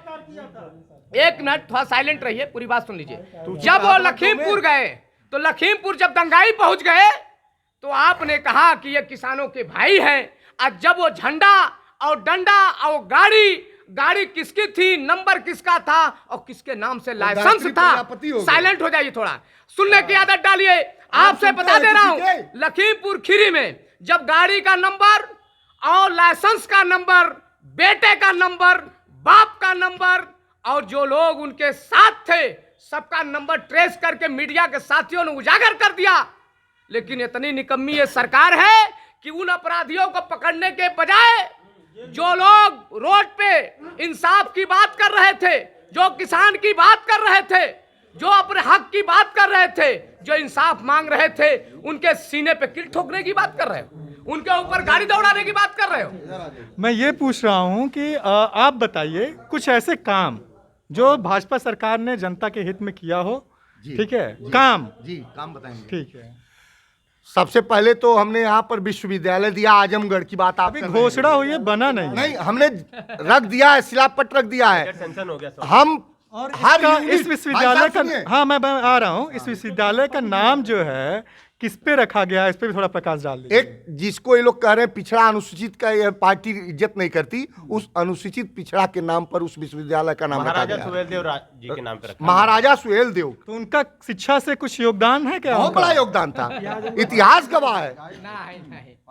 एक मिनट थोड़ा साइलेंट रहिए, पूरी बात सुन लीजिए। जब वो लखीमपुर गए, तो लखीमपुर जब दंगाई पहुंच गए, तो आपने कहा कि ये किसानों के भाई हैं। आज जब वो झंडा और डंडा और गाड़ी किसकी थी, नंबर किसका था और किसके नाम से लाइसेंस था, साइलेंट हो जाइए, थोड़ा सुनने की आदत डालिए। आपसे बता दे रहा हूं, लखीमपुर खीरी में जब गाड़ी का नंबर और लाइसेंस का नंबर, बेटे का नंबर, बाप का नंबर और जो लोग उनके साथ थे सबका नंबर ट्रेस करके मीडिया के साथियों ने उजागर कर दिया। लेकिन इतनी निकम्मी ये सरकार है कि उन अपराधियों को पकड़ने के बजाय जो लोग रोड पे इंसाफ की बात कर रहे थे, जो किसान की बात कर रहे थे, जो अपने हक की बात कर रहे थे, जो इंसाफ मांग रहे थे, उनके सीने पे किल ठोकने की बात कर रहे हो, उनके ऊपर गाड़ी दौड़ाने की बात कर रहे हो। मैं ये पूछ रहा हूं कि आप बताइए कुछ ऐसे काम जो भाजपा सरकार ने जनता के हित में किया हो। ठीक है, काम बताएंगे। ठीक है। सबसे पहले तो हमने यहाँ पर विश्वविद्यालय दिया आजमगढ़ की बात आप अभी घोषणा हुई है, बना नहीं हमने रख दिया है, शिलापट रख दिया है। सेंसन हो गया सब। हम और हर इस विश्वविद्यालय का, हाँ मैं आ रहा हूँ, इस विश्वविद्यालय का नाम जो है किस पे रखा गया है, इस पे भी थोड़ा प्रकाश डाल दीजिए। एक जिसको ये लोग कह रहे हैं पिछड़ा अनुसूचित का, ये पार्टी इज्जत नहीं करती, उस अनुसूचित पिछड़ा के नाम पर उस विश्वविद्यालय का नाम रखा महाराजा गया। सुहेलदेव जी के नाम पे रखा। महाराजा सुहेलदेव, तो उनका शिक्षा से कुछ योगदान है क्या? बहुत बड़ा योगदान था, इतिहास गवाह है।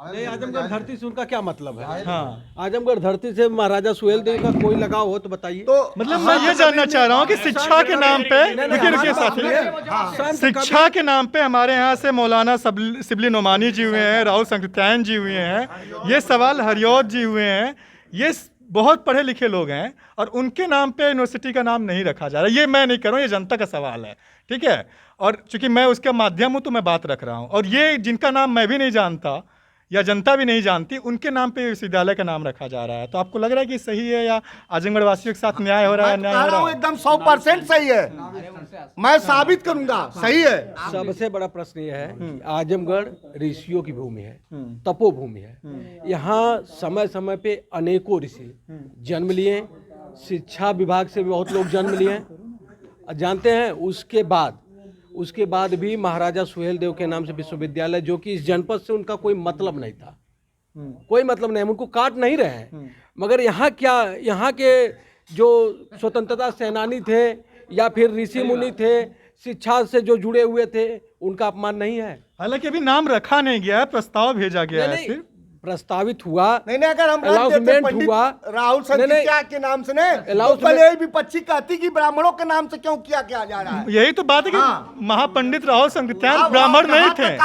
नहीं, आजमगढ़ धरती से उनका क्या मतलब है? हाँ, आजमगढ़ धरती से महाराजा सुहेलदेव का कोई लगाव हो तो बताइए। तो मतलब मैं ये जानना चाह रहा हूँ कि शिक्षा के नाम पे, रुकिए साथी, शिक्षा के नाम पे हमारे यहाँ से मौलाना शिबली नोमानी जी हुए हैं, राहुल संकृत्यायन जी हुए हैं, ये सवाल हरियौत जी हुए हैं, ये बहुत पढ़े लिखे लोग हैं और उनके नाम पे यूनिवर्सिटी का नाम नहीं रखा जा रहा। ये मैं नहीं कर रहा हूँ, ये जनता का सवाल है। ठीक है, और चूंकि मैं उसका माध्यम हूँ तो मैं बात रख रहा हूँ। और ये जिनका नाम मैं भी नहीं जानता या जनता भी नहीं जानती, उनके नाम पे विश्वविद्यालय का नाम रखा जा रहा है। तो आपको लग रहा है कि सही है या आजमगढ़ वासियों के साथ न्याय हो रहा है? मैं कह रहा हूँ एकदम 100% सही है, मैं साबित करूंगा सही है। सबसे बड़ा प्रश्न यह है कि आजमगढ़ ऋषियों की भूमि है, तपोभूमि है। यहाँ समय समय पे अनेकों ऋषि जन्म लिए, शिक्षा विभाग से भी बहुत लोग जन्म लिए। जानते हैं उसके बाद भी महाराजा सुहेलदेव के नाम से विश्वविद्यालय, जो कि इस जनपद से उनका कोई मतलब नहीं था, कोई मतलब नहीं, हम उनको काट नहीं रहे हैं। मगर यहाँ के जो स्वतंत्रता सेनानी थे या फिर ऋषि मुनि थे, शिक्षा से जो जुड़े हुए थे, उनका अपमान नहीं है। हालांकि अभी नाम रखा नहीं गया है, प्रस्ताव भेजा गया है सिर्फ। प्रस्तावित हुआ, नहीं अगर हम अलाउंसमेंट हुआ, राहुल संकृत्यायन के नाम से नहीं, तो पहले ही विपक्षी कहती कि ब्राह्मणों के नाम से क्यों किया जा रहा है। यही तो बात है कि महापंडित राहुल संकृत्यायन ब्राह्मण नहीं थे,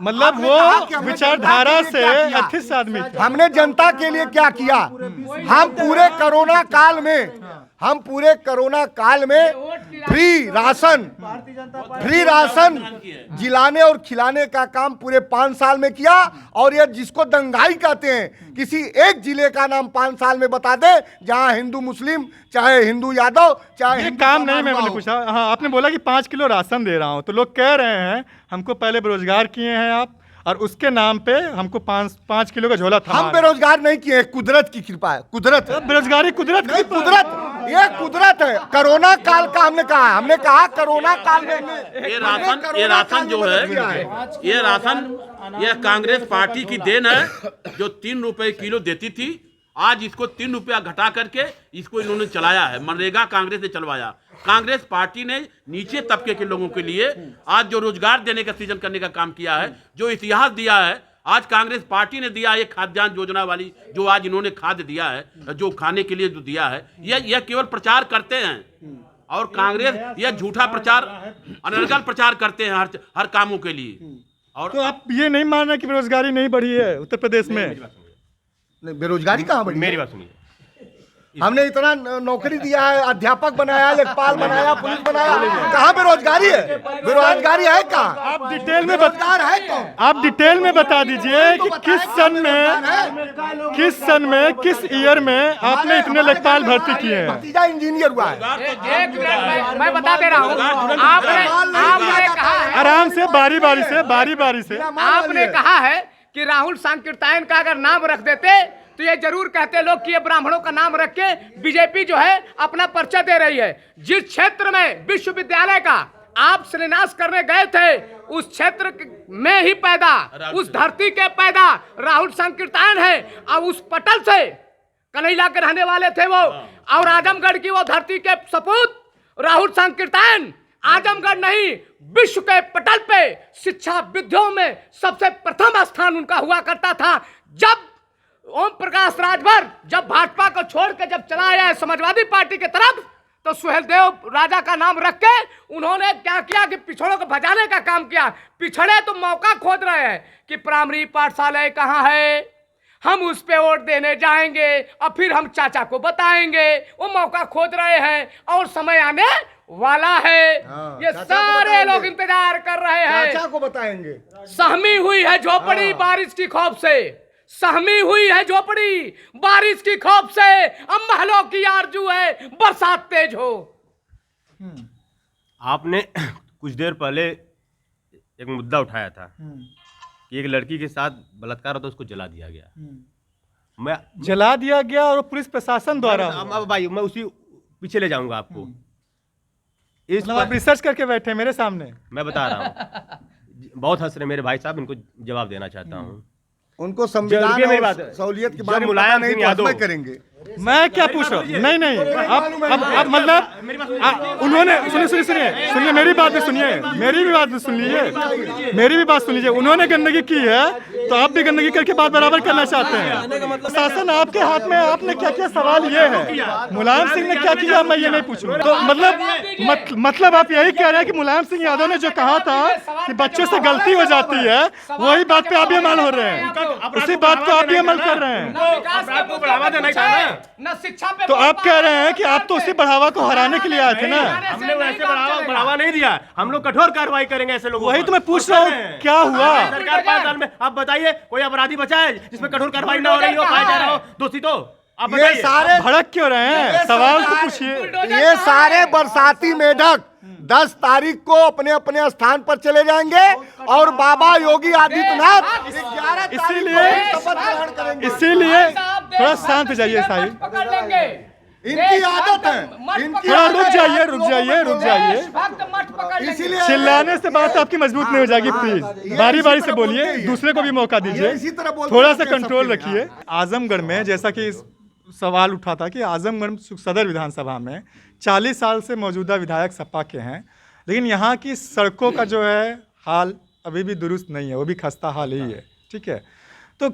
मतलब वो विचारधारा से अथिस आदमी थे। हमने जनता के लिए क्या किया? हम पूरे कोरोना काल में फ्री राशन जिलाने और खिलाने का काम पूरे 5 साल में किया। और ये जिसको दंगाई कहते हैं, किसी एक जिले का नाम 5 साल में बता दे जहां हिंदू मुस्लिम, चाहे हिंदू यादव, चाहे ये काम नहीं। मैंने पूछा, हाँ आपने बोला कि 5 किलो राशन दे रहा हूँ, तो लोग कह रहे हैं हमको पहले बेरोजगार किए हैं आप, और उसके नाम पे हमको 5 किलो का झोला था। हम बेरोजगार नहीं किए, कुदरत की कृपा है, कुदरत है। बेरोजगारी कुदरत नहीं, ये कुदरत है। कोरोना काल का हमने कहा कोरोना काल में ये राशन जो है, ये कांग्रेस पार्टी की देन है, जो 3 रुपए किलो देती थी आज इसको 3 रुपया घटा करके इसको इन्होंने चलाया है। मनरेगा कांग्रेस ने चलवाया, कांग्रेस पार्टी ने नीचे तबके के लोगों के लिए आज जो रोजगार देने का सृजन करने का काम किया है, जो इतिहास दिया है, आज कांग्रेस पार्टी ने दिया है खाद्यान्न योजना वाली, जो आज इन्होंने खाद्य दिया है, जो खाने के लिए जो दिया है, यह केवल प्रचार करते हैं और कांग्रेस यह झूठा प्रचार, अनर्गल प्रचार करते हैं हर कामों के लिए। और तो आप ये नहीं मान रहे कि बेरोजगारी नहीं बढ़ी है उत्तर प्रदेश में? बेरोजगारी कहाँ बढ़ी? मेरी बात सुनिए, हमने इतना नौकरी दिया है, अध्यापक बनाया, लेखपाल बनाया, पुलिस बनाया, कहाँ बेरोजगारी है? बेरोजगारी है कहाँ? आप डिटेल में बेरोजगार है कौन? आप डिटेल में बता दीजिए कि किस सन में किस ईयर में आपने इतने लेखपाल भर्ती किए हैं? भतीजा इंजीनियर हुआ है। एक मिनट मैं बता दे रहा हूँ। आपने कहा है, आराम से बारी बारी से आपने कहा है कि राहुल सांकीर्तायन का अगर नाम रख देते तो ये जरूर कहते लोग कि ये ब्राह्मणों का नाम रख के बीजेपी जो है अपना पर्चा दे रही है। जिस क्षेत्र में विश्वविद्यालय का आप शिलान्यास करने गए थे, उस क्षेत्र में ही पैदा, उस धरती के पैदा राहुल सांकीर्तायन है। अब उस पटल से कन्हैया के रहने वाले थे वो, और आजमगढ़ की वो धरती के सपूत राहुल सांकीर्तायन। आजमगढ़ नहीं, विश्व के पटल पे शिक्षा विधियों में सबसे प्रथम स्थान उनका हुआ करता था। जब ओम प्रकाश राजभर जब भाजपा को छोड़ के जब चला आया है समाजवादी पार्टी की तरफ, तो सुहेलदेव राजा का नाम रख के उन्होंने क्या किया कि पिछड़ों को भजाने का काम किया। पिछड़े तो मौका खोद रहे हैं कि प्राइमरी पाठशाला कहाँ है, हम उस पे वोट देने जाएंगे और फिर हम चाचा को बताएंगे। वो मौका खोद रहे हैं और समय आने वाला है। ये सारे लोग इंतजार कर रहे हैं। चाचा को बताएंगे। सहमी हुई है झोपड़ी बारिश की खौफ से, सहमी हुई है झोपड़ी बारिश की खौफ से, अब महलों की आरजू है बरसात तेज हो। आपने कुछ देर पहले एक मुद्दा उठाया था कि एक लड़की के साथ बलात्कार होता, उसको जला दिया गया। मैं जला दिया गया और पुलिस प्रशासन द्वारा। अब भाई मैं उसी पीछे ले जाऊंगा आपको। इस मतलब आप रिसर्च करके बैठे मेरे सामने? मैं बता रहा हूँ, बहुत हंस रहे मेरे भाई साहब, इनको जवाब देना चाहता हूँ। उनको संविधान मेरी और बात है। सहूलियत के जब बारे में मुलायम पता नहीं सिंह तो यादव हमें करेंगे। मैं क्या पूछ रहा हूँ? नहीं अब मतलब उन्होंने सुनिए मेरी बात भी सुनिए, मेरी भी बात सुन लीजिए। उन्होंने गंदगी की है तो आप भी गंदगी करके बात बराबर करना चाहते हैं। शासन आपके हाथ में, आपने क्या किया? सवाल ये है मुलायम सिंह ने क्या किया, मैं ये नहीं पूछूंगा। तो मतलब आप यही कह रहे हैं कि मुलायम सिंह यादव ने जो कहा था कि बच्चों से गलती हो जाती है, वही बात पे आप भी अमल हो रहे हैं, उसी बात को आप भी अमल कर रहे हैं। न शिक्षा पे तो आप कह रहे हैं कि आप तो उसी बढ़ावा को हराने के लिए आए थे ना? हमने वैसे बढ़ावा नहीं दिया, हम लोग कठोर कार्रवाई करेंगे ऐसे लोगों। वही तो मैं पूछ रहा हूँ, क्या हुआ? सरकार 5 साल में आप बताइए कोई अपराधी बचा है जिसमें कठोर कार्रवाई ना हो रही हो, पाया जा रहा हो दोषी? तो आप ये बताइए। सारे भड़क क्यों रहे हैं? सवाल तो पूछिए। ये सारे बरसाती मेढक 10 तारीख को अपने अपने स्थान पर चले जाएंगे और बाबा योगी आदित्यनाथ 11 तारीख को शपथ ग्रहण करेंगे। इसीलिए थोड़ा शांत जाइए साहिब, पकड़ लेंगे। इनकी आदत है। थोड़ा रुक जाइए। इसीलिए चिल्लाने से बात आपकी मजबूत नहीं हो जाएगी। प्लीज बारी बारी से बोलिए, दूसरे को भी मौका दीजिए, इसी तरह बोलते थोड़ा सा रहते हैं कंट्रोल सबके रखिए। आजमगढ़ में जैसा कि सवाल उठा था कि आजमगढ़ सदर विधानसभा में 40 साल से मौजूदा विधायक सपा के हैं, लेकिन यहाँ की सड़कों का जो है हाल अभी भी दुरुस्त नहीं है, वो भी खस्ता हाल ही है। ठीक है, तो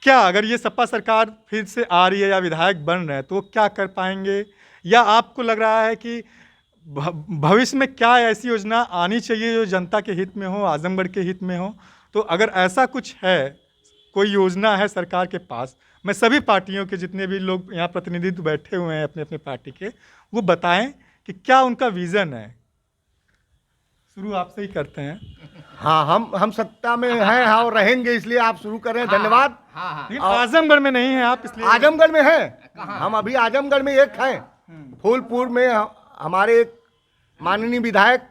क्या अगर ये सपा सरकार फिर से आ रही है या विधायक बन रहे हैं तो वो क्या कर पाएंगे, या आपको लग रहा है कि भविष्य में क्या ऐसी योजना आनी चाहिए जो जनता के हित में हो, आजमगढ़ के हित में हो? तो अगर ऐसा कुछ है, कोई योजना है सरकार के पास, मैं सभी पार्टियों के जितने भी लोग यहाँ प्रतिनिधित्व बैठे हुए हैं अपने अपने पार्टी के, वो बताएं कि क्या उनका विज़न है। शुरू आपसे ही करते हैं। हाँ, हम सत्ता में हैं और रहेंगे, इसलिए आप शुरू करें। धन्यवाद। लेकिन आजमगढ़ में नहीं है आप, इसलिए आजमगढ़ में हैं। हम अभी आजमगढ़ में एक हैं, फूलपुर में हमारे एक माननीय विधायक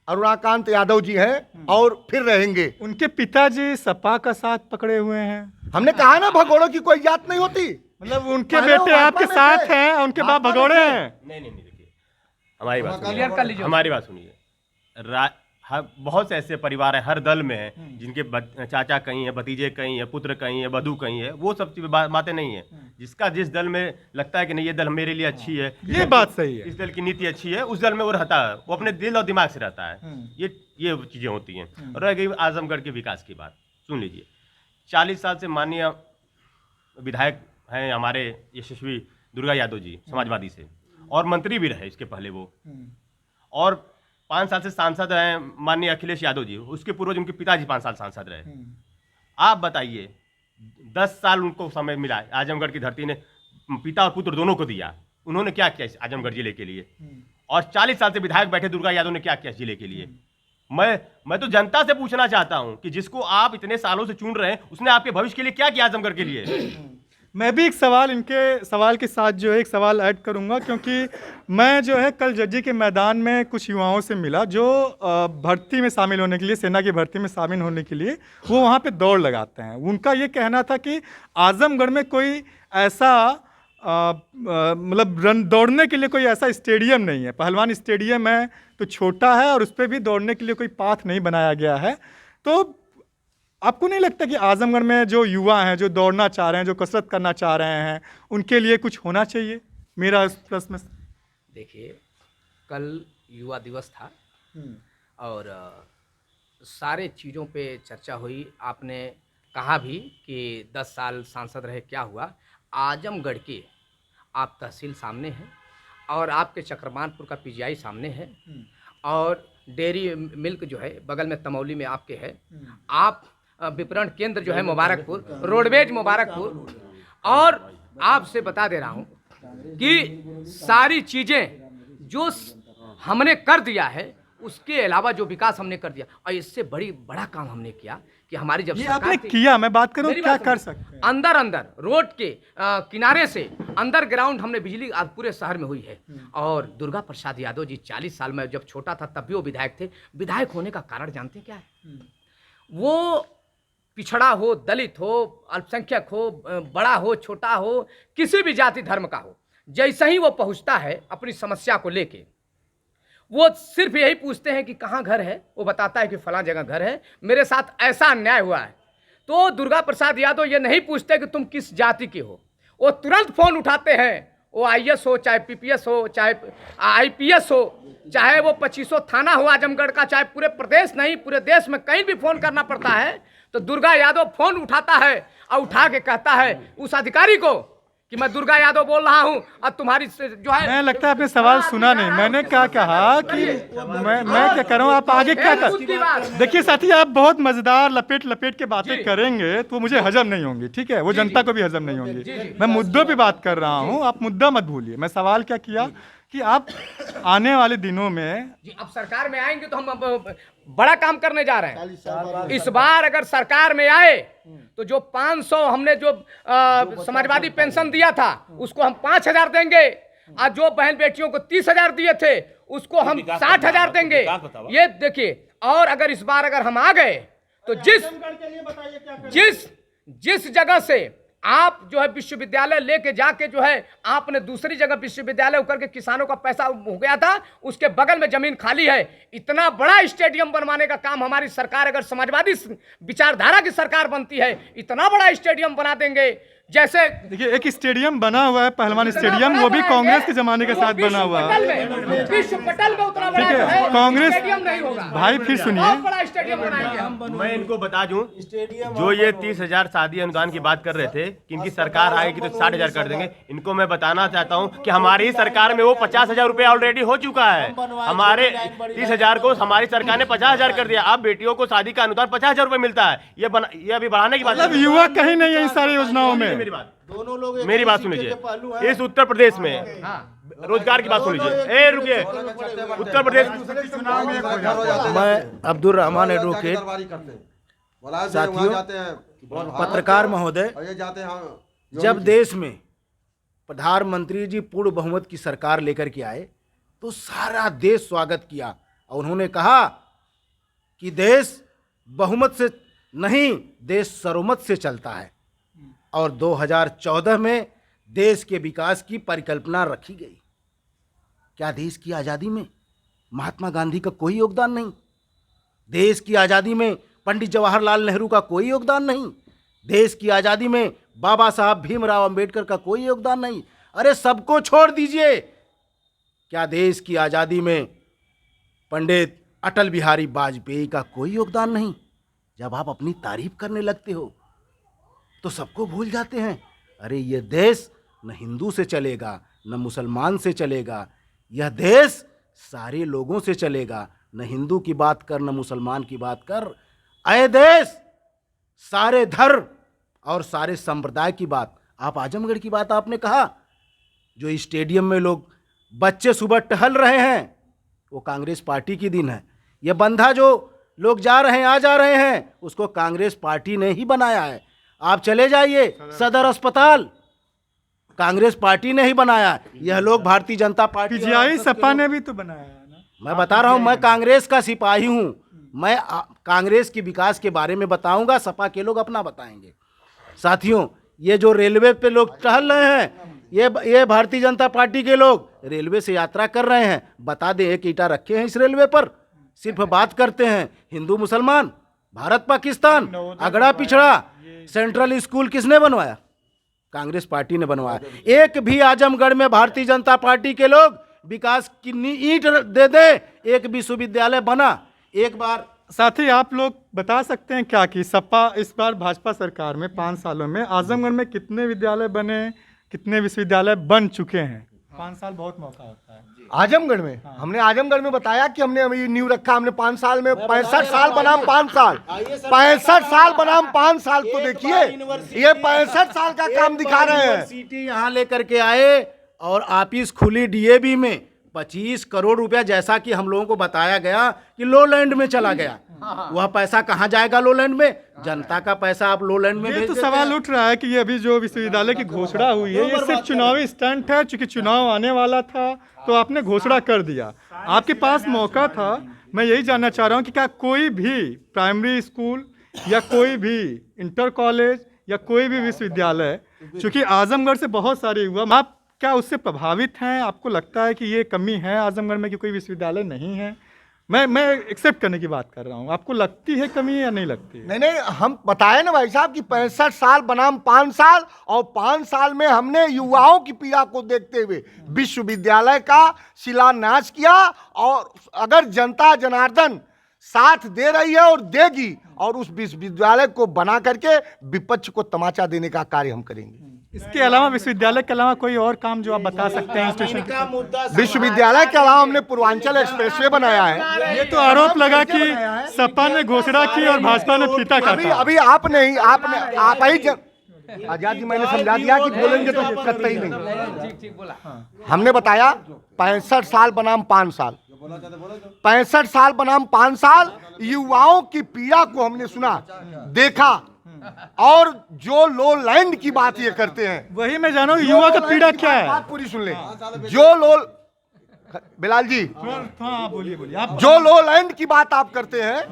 अरुणाकांत यादव जी हैं और फिर रहेंगे। उनके पिताजी सपा का साथ पकड़े हुए हैं। हमने कहा ना भगोड़ों की कोई जात नहीं होती। मतलब उनके बेटे आपके साथ हैं, उनके बाप भगोड़े हैं। नहीं देखिए, हमारी बात क्लियर कर लीजिए। हमारी बात सुनिए। बहुत से ऐसे परिवार हैं हर दल में हैं जिनके चाचा कहीं है, भतीजे कहीं है, पुत्र कहीं है, बधू कहीं है, वो सब बातें नहीं है। जिसका जिस दल में लगता है कि नहीं ये दल मेरे लिए अच्छी है, ये बात सही है, इस दल की नीति अच्छी है, उस दल में वो रहता है, वो अपने दिल और दिमाग से रहता है। ये चीज़ें होती हैं। और रह गई आजमगढ़ के विकास की बात, सुन लीजिए। 40 साल से माननीय विधायक हैं हमारे यशस्वी दुर्गा यादव जी समाजवादी से, और मंत्री भी रहे इसके पहले वो, और 5 साल से सांसद हैं माननीय अखिलेश यादव जी, उसके पूर्वज उनके पिताजी 5 साल सांसद रहे। आप बताइए 10 साल उनको समय मिला, आजमगढ़ की धरती ने पिता और पुत्र दोनों को दिया, उन्होंने क्या किया इस आजमगढ़ जिले के लिए? और 40 साल से विधायक बैठे दुर्गा यादव ने क्या किया इस जिले के लिए? मैं तो जनता से पूछना चाहता हूं कि जिसको आप इतने सालों से चुन रहे हैं, उसने आपके भविष्य के लिए क्या किया आजमगढ़ के लिए? मैं भी एक सवाल इनके सवाल के साथ जो है एक सवाल ऐड करूंगा, क्योंकि मैं जो है कल जज्जी के मैदान में कुछ युवाओं से मिला जो भर्ती में शामिल होने के लिए, सेना की भर्ती में शामिल होने के लिए वो वहाँ पे दौड़ लगाते हैं। उनका ये कहना था कि आजमगढ़ में कोई ऐसा मतलब दौड़ने के लिए कोई ऐसा स्टेडियम नहीं है। पहलवान स्टेडियम है तो छोटा है और उस पर भी दौड़ने के लिए कोई पाथ नहीं बनाया गया है। तो आपको नहीं लगता कि आजमगढ़ में जो युवा हैं, जो दौड़ना चाह रहे हैं, जो कसरत करना चाह रहे हैं, उनके लिए कुछ होना चाहिए? मेरा इस प्रश्न। देखिए, कल युवा दिवस था और सारे चीज़ों पे चर्चा हुई। आपने कहा भी कि 10 साल सांसद रहे, क्या हुआ? आजमगढ़ के आप तहसील सामने है और आपके चक्रमानपुर का पीजीआई सामने है और डेयरी मिल्क जो है बगल में तमौली में आपके है। आप विपणन केंद्र जो है मुबारकपुर, रोडवेज मुबारकपुर, और आपसे बता दे रहा हूँ कि सारी चीज़ें जो हमने कर दिया है उसके अलावा जो विकास हमने कर दिया, और इससे बड़ा काम हमने किया कि हमारी जब ये आपने किया, मैं बात करूं क्या कर सकते हैं? अंदर रोड के किनारे से अंदर ग्राउंड हमने बिजली आज पूरे शहर में हुई है। और दुर्गा प्रसाद यादव जी 40 साल में जब छोटा था तब भी वो विधायक थे। विधायक होने का कारण जानते क्या है? वो पिछड़ा हो, दलित हो, अल्पसंख्यक हो, बड़ा हो, छोटा हो, किसी भी जाति धर्म का हो, जैसे ही वो पहुंचता है अपनी समस्या को लेके, वो सिर्फ यही पूछते हैं कि कहाँ घर है। वो बताता है कि फलां जगह घर है, मेरे साथ ऐसा अन्याय हुआ है। तो दुर्गा प्रसाद यादव ये नहीं पूछते कि तुम किस जाति के हो, वो तुरंत फोन उठाते हैं। वो आईएएस हो, चाहे पीपीएस हो, चाहे आईपीएस हो, चाहे वो 2500 थाना हो आजमगढ़ का, चाहे पूरे प्रदेश नहीं पूरे देश में कहीं भी फोन करना पड़ता है तो दुर्गा यादव फोन उठाता है और उठा के कहता है उस अधिकारी को कि मैं दुर्गा यादव बोल रहा हूं और तुम्हारी जो है। मैं लगता है आपने सवाल सुना नहीं। मैंने क्या कहा कि मैं क्या कर रहा हूँ, आप आगे क्या कर। देखिए साथी, आप बहुत मजेदार लपेट के बातें करेंगे तो मुझे हजम नहीं होंगी, ठीक है? वो जनता को भी हजम नहीं होंगी। मैं मुद्दों पे बात कर रहा हूँ, आप मुद्दा मत भूलिए। मैं सवाल क्या किया कि आप आने वाले दिनों में अब सरकार में आएंगे तो हम बड़ा काम करने जा रहे हैं। इस बार अगर सरकार में आए तो जो 500 हमने जो समाजवादी पेंशन दिया था उसको हम 5000 देंगे, और जो बहन बेटियों को 30,000 दिए थे उसको हम 60,000 देंगे। ये देखिए, और अगर इस बार अगर हम आ गए तो जिस जगह से आप जो है विश्वविद्यालय लेके जाके जो है आपने दूसरी जगह विश्वविद्यालय होकर के किसानों का पैसा हो गया था, उसके बगल में जमीन खाली है। इतना बड़ा स्टेडियम बनवाने का काम हमारी सरकार, अगर समाजवादी विचारधारा की सरकार बनती है, इतना बड़ा स्टेडियम बना देंगे। जैसे देखिए, एक स्टेडियम बना हुआ है पहलवान स्टेडियम, वो भी कांग्रेस के जमाने के साथ बना हुआ है। विश्व पटल में उतना बड़ा है, कांग्रेस स्टेडियम नहीं होगा भाई। फिर सुनिए, बड़ा स्टेडियम बनाएंगे हम। मैं इनको बता दूं, जो ये 30,000 शादी अनुदान की बात कर रहे थे कि इनकी सरकार आएगी तो 60,000 कर देंगे, इनको मैं बताना चाहता हूं कि हमारी सरकार में वो 50,000 रुपए ऑलरेडी हो चुका है। हमारे 30,000 को हमारी सरकार ने 50,000 कर दिया। अब बेटियों को शादी का अनुदान 50,000 रुपए मिलता है। ये अभी बढ़ाने की बात, मतलब युवा कहीं नहीं है इन सारी योजनाओं में। मेरी बात सुन लीजिए, इस उत्तर प्रदेश में रोजगार की बात सुन लीजिए। रुकिए, उत्तर प्रदेश मैं अब्दुल रहमान एडवोकेट, साथियों, पत्रकार महोदय, जब देश में प्रधानमंत्री जी पूर्ण बहुमत की सरकार लेकर के आए तो सारा देश स्वागत किया और उन्होंने कहा कि देश बहुमत से नहीं, देश सर्वमत से चलता है। और 2014 में देश के विकास की परिकल्पना रखी गई। क्या देश की आज़ादी में महात्मा गांधी का कोई योगदान नहीं? देश की आज़ादी में पंडित जवाहरलाल नेहरू का कोई योगदान नहीं, देश की आज़ादी में बाबा साहब भीमराव अंबेडकर का कोई योगदान नहीं। अरे सबको छोड़ दीजिए, क्या देश की आज़ादी में पंडित अटल बिहारी वाजपेयी का कोई योगदान नहीं? जब आप अपनी तारीफ करने लगते हो तो सबको भूल जाते हैं। अरे ये देश न हिंदू से चलेगा न मुसलमान से चलेगा, यह देश सारे लोगों से चलेगा। न हिंदू की बात कर न मुसलमान की बात कर, अय देश सारे धर्म और सारे संप्रदाय की बात। आप आजमगढ़ की बात आपने कहा, जो स्टेडियम में लोग बच्चे सुबह टहल रहे हैं वो कांग्रेस पार्टी की दिन है। ये बंधा जो लोग जा रहे हैं, आ जा रहे हैं, उसको कांग्रेस पार्टी ने ही बनाया है। आप चले जाइए सदर अस्पताल, कांग्रेस पार्टी ने ही बनाया। यह लोग भारतीय जनता पार्टी, पीजीआई सपा ने भी तो बनाया है ना। मैं बता रहा हूं, मैं कांग्रेस का सिपाही हूं। मैं कांग्रेस के विकास के बारे में बताऊंगा, सपा के लोग अपना बताएंगे। साथियों, ये जो रेलवे पे लोग टहल रहे हैं, ये भारतीय जनता पार्टी के लोग रेलवे से यात्रा कर रहे हैं। बता दें, एक ईंटा रखे हैं इस रेलवे पर? सिर्फ बात करते हैं हिंदू मुसलमान, भारत पाकिस्तान, अगड़ा पिछड़ा। सेंट्रल स्कूल किसने बनवाया? कांग्रेस पार्टी ने बनवाया। एक भी आजमगढ़ में भारतीय जनता पार्टी के लोग विकास की ईंट दे दे, एक विश्वविद्यालय बना एक बार? साथ ही आप लोग बता सकते हैं क्या कि सपा इस बार भाजपा सरकार में 5 सालों में आजमगढ़ में कितने विद्यालय बने, कितने विश्वविद्यालय बन चुके हैं? 5 साल बहुत मौका होता है। आजमगढ़ में हमने आजमगढ़ में बताया कि हमने अभी न्यू रखा, हमने 5 साल में 65 साल बनाम 5 साल, 65 साल बनाम 5 साल। तो देखिए ये 65 साल का काम दिखा रहे हैं। यूनिवर्सिटी यहाँ लेकर के आए और ऑफिस खुली डीएवी में 25 करोड़ रुपया, जैसा कि हम लोगों को बताया गया कि लोलैंड में चला गया। वह पैसा कहाँ जाएगा लोलैंड में? जनता का पैसा आप लोलैंड में ये तो सवाल उठ रहा है कि ये अभी जो विश्वविद्यालय की घोषणा हुई है, ये सिर्फ चुनावी स्टंट है। चूंकि चुनाव आने वाला था तो आपने घोषणा कर दिया, आपके पास मौका था। मैं यही जानना चाह रहा हूँ कि क्या कोई भी प्राइमरी स्कूल या कोई भी इंटर कॉलेज या कोई भी विश्वविद्यालय, चूंकि आजमगढ़ से बहुत सारे युवा, आप क्या उससे प्रभावित हैं? आपको लगता है कि ये कमी है आजमगढ़ में कि कोई विश्वविद्यालय नहीं है? मैं एक्सेप्ट करने की बात कर रहा हूँ, आपको लगती है कमी या नहीं लगती है? नहीं, हम बताए ना भाई साहब कि 65 साल बनाम 5 साल, और 5 साल में हमने युवाओं की पीड़ा को देखते हुए विश्वविद्यालय का शिलान्यास किया। और अगर जनता जनार्दन साथ दे रही है और देगी, और उस विश्वविद्यालय को बना करके विपक्ष को तमाचा देने का कार्य हम करेंगे। इसके अलावा विश्वविद्यालय के अलावा कोई और काम जो आप बता सकते हैं? इंस्टीट्यूशन विश्वविद्यालय के अलावा हमने पूर्वांचल एक्सप्रेसवे बनाया है। ये तो आरोप लगा कि सपा ने घोषणा की और भाजपा ने फीता काटा। अभी आप ही आजाद जी, मैंने समझा दिया कि बोलेंगे तो करते ही नहीं। हमने बताया 65 साल बनाम 5 साल, 65 साल बनाम 5 साल। युवाओं की पीड़ा को हमने सुना, देखा, और जो लो लैंड की बात ये करते हैं, वही मैं जाना हूँ युवा का पीड़ा क्या है। बात पूरी सुन ले। जो लो बिलाल जी, बोलिए आप। जो लो लैंड की बात आप करते हैं,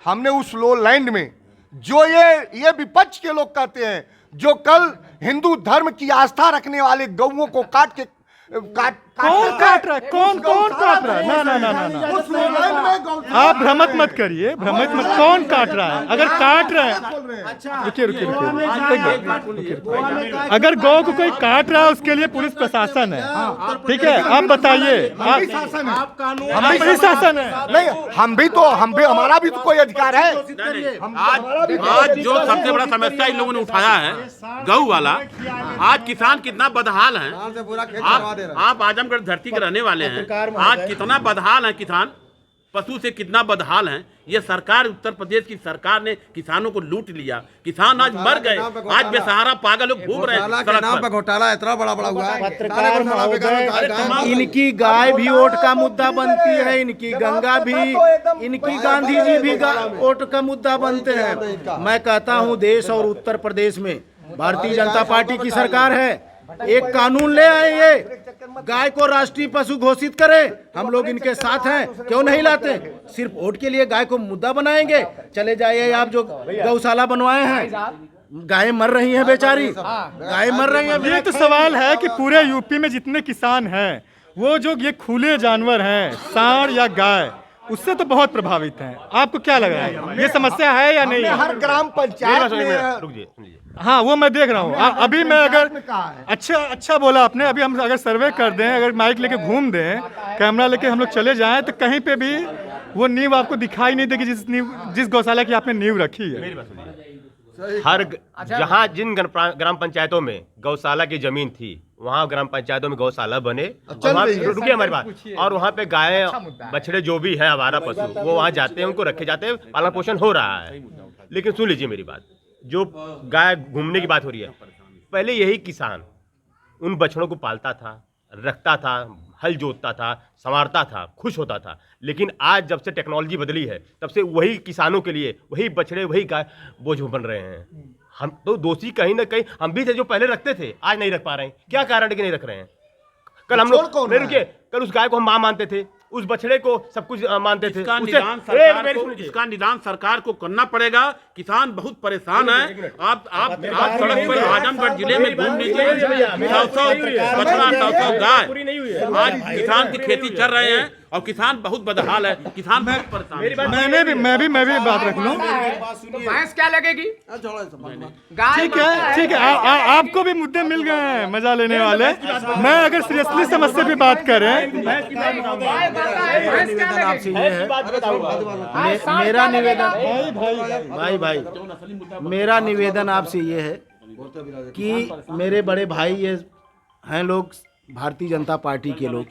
हमने उस लो लैंड में जो ये विपक्ष के लोग कहते हैं, जो कल हिंदू धर्म की आस्था रखने वाले गौओं को काट कौन काट रहा है? कौन काट रहा है? ना उस लो लैंड में आप भ्रमित मत करिए, भ्रमित मत। कौन काट रहा है? अगर काट रहे हैं, रुकिए, अगर गौ को कोई काट रहा है उसके लिए पुलिस प्रशासन है, ठीक है? आप बताइए, आप शासन है? नहीं, हम भी हमारा भी तो कोई अधिकार है। आज जो सबसे बड़ा समस्या इन लोगों ने उठाया है, गऊ वाला, आज किसान कितना बदहाल है। आप आजमगढ़ धरती के रहने वाले हैं, आज कितना बदहाल है किसान, पशु से कितना बदहाल है। ये सरकार, उत्तर प्रदेश की सरकार ने किसानों को लूट लिया। किसान आज मर गए, आज बेसहारा पागल लोग घूम रहे हैं। घोटाला इतना बड़ा हुआ है। पत्रकार महोदय, इनकी गाय भी वोट का मुद्दा बनती है, इनकी गंगा भी, इनकी गांधी जी भी वोट का मुद्दा बनते हैं। मैं कहता हूं, देश और उत्तर प्रदेश में भारतीय जनता पार्टी की सरकार है, एक कानून ले आए, ये गाय को राष्ट्रीय पशु घोषित करें। हम लोग इनके साथ हैं, क्यों नहीं लाते? सिर्फ वोट के लिए गाय को मुद्दा बनाएंगे? चले जाइए, आप जो गौशाला बनवाए हैं, गाय मर रही हैं बेचारी, गाय मर रही हैं। ये तो सवाल है कि पूरे यूपी में जितने किसान हैं, वो जो ये खुले जानवर हैं, सांड या गाय, उससे तो बहुत प्रभावित हैं। आपको क्या लग रहा है, ये समस्या है या नहीं? हर ग्राम पंचायत में रुक सुनिए। हाँ, वो मैं देख रहा हूँ। अभी मैं अगर अच्छा बोला आपने, अभी हम अगर सर्वे कर दें, अगर माइक लेके घूम दें, कैमरा लेके हम लोग चले जाएं, तो कहीं पे भी वो नींव आपको दिखाई नहीं देगी जिस गौशाला की आपने नींव रखी है। हर जहाँ जिन ग्राम पंचायतों में गौशाला की जमीन थी, वहाँ ग्राम पंचायतों में गौशाला बने, और वहाँ रुकिए हमारी बात, और वहाँ पे गाय बछड़े जो भी हैं आवारा पशु, वो वहाँ जाते हैं, उनको रखे जाते हैं, पालन पोषण हो रहा है। लेकिन सुन लीजिए मेरी बात, जो गाय घूमने की बात हो रही है, पहले यही किसान उन बछड़ों को पालता था, रखता था, हल जोतता था, संवारता था, खुश होता था। लेकिन आज जब से टेक्नोलॉजी बदली है, तब से वही किसानों के लिए वही बछड़े वही गाय बोझ बन रहे हैं। हम तो दोषी कहीं ना कहीं हम भी थे, जो पहले रखते थे, आज नहीं रख पा रहे हैं। क्या कारण है कि नहीं रख रहे हैं? कल हम लोग नहीं रुकिए, कल उस गाय को हम मां मानते थे, उस बछड़े को सब कुछ मानते थे। इसका निदान सरकार को करना पड़ेगा। किसान बहुत परेशान है। आप सड़क पर आजमगढ़ जिले में घूम लीजिए, 100 बछड़ा 100 गाय आज किसान की खेती कर रहे हैं, और किसान बहुत बदहाल है। किसान बहुत परेशान है। मैं भी बात रख लूं। तो भैंस क्या लगेगी? ठीक है, आपको भी मुद्दे मिल गए हैं मजा लेने वाले। मैं अगर सीरियसली समस्या पे बात करें, निवेदन आपसे ये है, मेरा निवेदन भाई मेरा निवेदन आपसे ये है कि मेरे बड़े भाई ये हैं लोग भारतीय जनता पार्टी के लोग।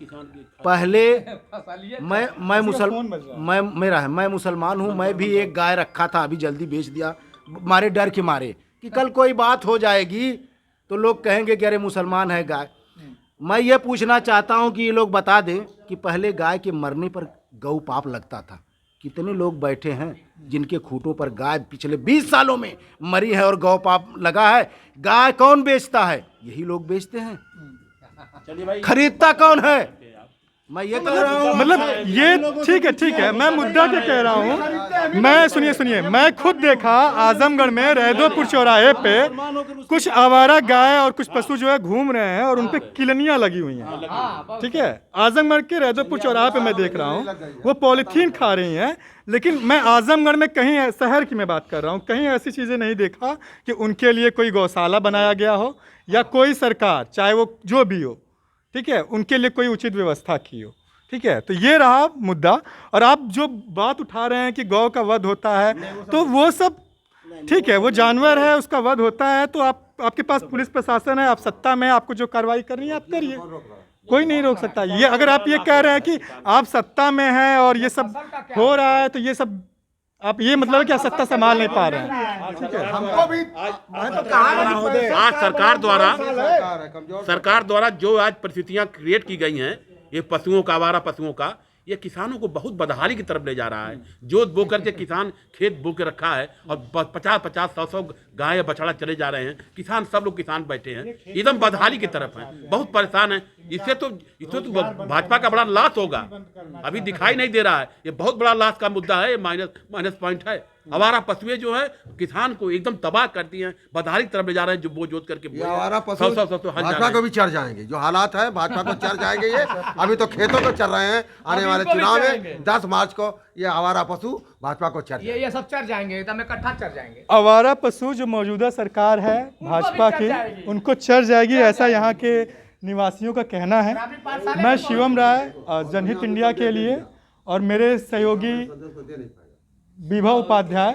पहले मैं मुसलमान हूँ, मैं भी एक गाय रखा था, अभी जल्दी बेच दिया मारे डर के मारे कि कल कोई बात हो जाएगी तो लोग कहेंगे कि अरे मुसलमान है गाय। मैं ये पूछना चाहता हूँ कि ये लोग बता दें कि पहले गाय के मरने पर गौ पाप लगता था। कितने लोग बैठे हैं जिनके खूंटों पर गाय पिछले 20 सालों में मरी है और गौ पाप लगा है? गाय कौन बेचता है? यही लोग बेचते हैं। खरीदता कौन है? मैं ये कह रहा हूँ, मतलब ये ठीक है, मैं मुद्दा क्या कह रहा हूँ। मैं सुनिए, मैं खुद देखा आजमगढ़ में रैदोपुर चौराहे पे कुछ आवारा गाय और कुछ पशु जो है घूम रहे हैं और उन पे किलनियां लगी हुई हैं। ठीक है, आजमगढ़ के रैदोपुर चौराहे पे मैं देख रहा हूँ, वो पॉलीथीन खा रही हैं। लेकिन मैं आजमगढ़ में कहीं, शहर की मैं बात कर रहा हूँ, कहीं ऐसी चीज़ें नहीं देखा कि उनके लिए कोई गौशाला बनाया गया हो या कोई सरकार, चाहे वो जो भी हो, ठीक है, उनके लिए कोई उचित व्यवस्था की हो। ठीक है, तो ये रहा मुद्दा। और आप जो बात उठा रहे हैं कि गौ का वध होता है, तो वो सब ठीक है, वो जानवर है, उसका वध होता है, तो आपके पास पुलिस प्रशासन है, आप सत्ता में, आपको जो कार्रवाई करनी है आप करिए, कोई नहीं रोक सकता। ये अगर आप ये कह रहे हैं कि आप सत्ता में हैं और ये सब हो रहा है, तो ये सब आप ये मतलब कि आप सत्ता संभाल नहीं पा रहे हैं। ठीक है, हमको भी आज सरकार द्वारा जो आज परिस्थितियां क्रिएट की गई हैं, ये पशुओं का, आवारा पशुओं का, ये किसानों को बहुत बदहाली की तरफ ले जा रहा है। जोत बो करके किसान खेत बो के रखा है और 50-50, 100-100 गाय बछड़ा चले जा रहे हैं। किसान, सब लोग किसान बैठे हैं, एकदम बदहाली की तरफ हैं, बहुत परेशान हैं। इससे तो भाजपा का बड़ा लॉस होगा, अभी दिखाई नहीं दे रहा है। ये बहुत बड़ा लॉस का मुद्दा है, ये माइनस पॉइंट है। आवारा पशुएं जो है किसान को एकदम तबाह करती हैं, बदहाली की तरफ ले जा रहे हैं, जो बो जोत करके आवारा पशु भाजपा को भी चढ़ जाएंगे। जो हालात है भाजपा को चढ़ जाएंगे। ये अभी तो खेतों को चढ़ रहे हैं, आने वाले चुनाव में 10 मार्च को ये आवारा पशु भाजपा को चढ़ जाएंगे। ये सब चढ़ जाएंगे, एकदम इकट्ठा चढ़ जाएंगे। आवारा पशु जो मौजूदा सरकार है भाजपा की, उनको चढ़ जाएगी, ऐसा यहाँ के निवासियों का कहना है। मैं शिवम राय, जनहित इंडिया के लिए, और मेरे सहयोगी विभव उपाध्याय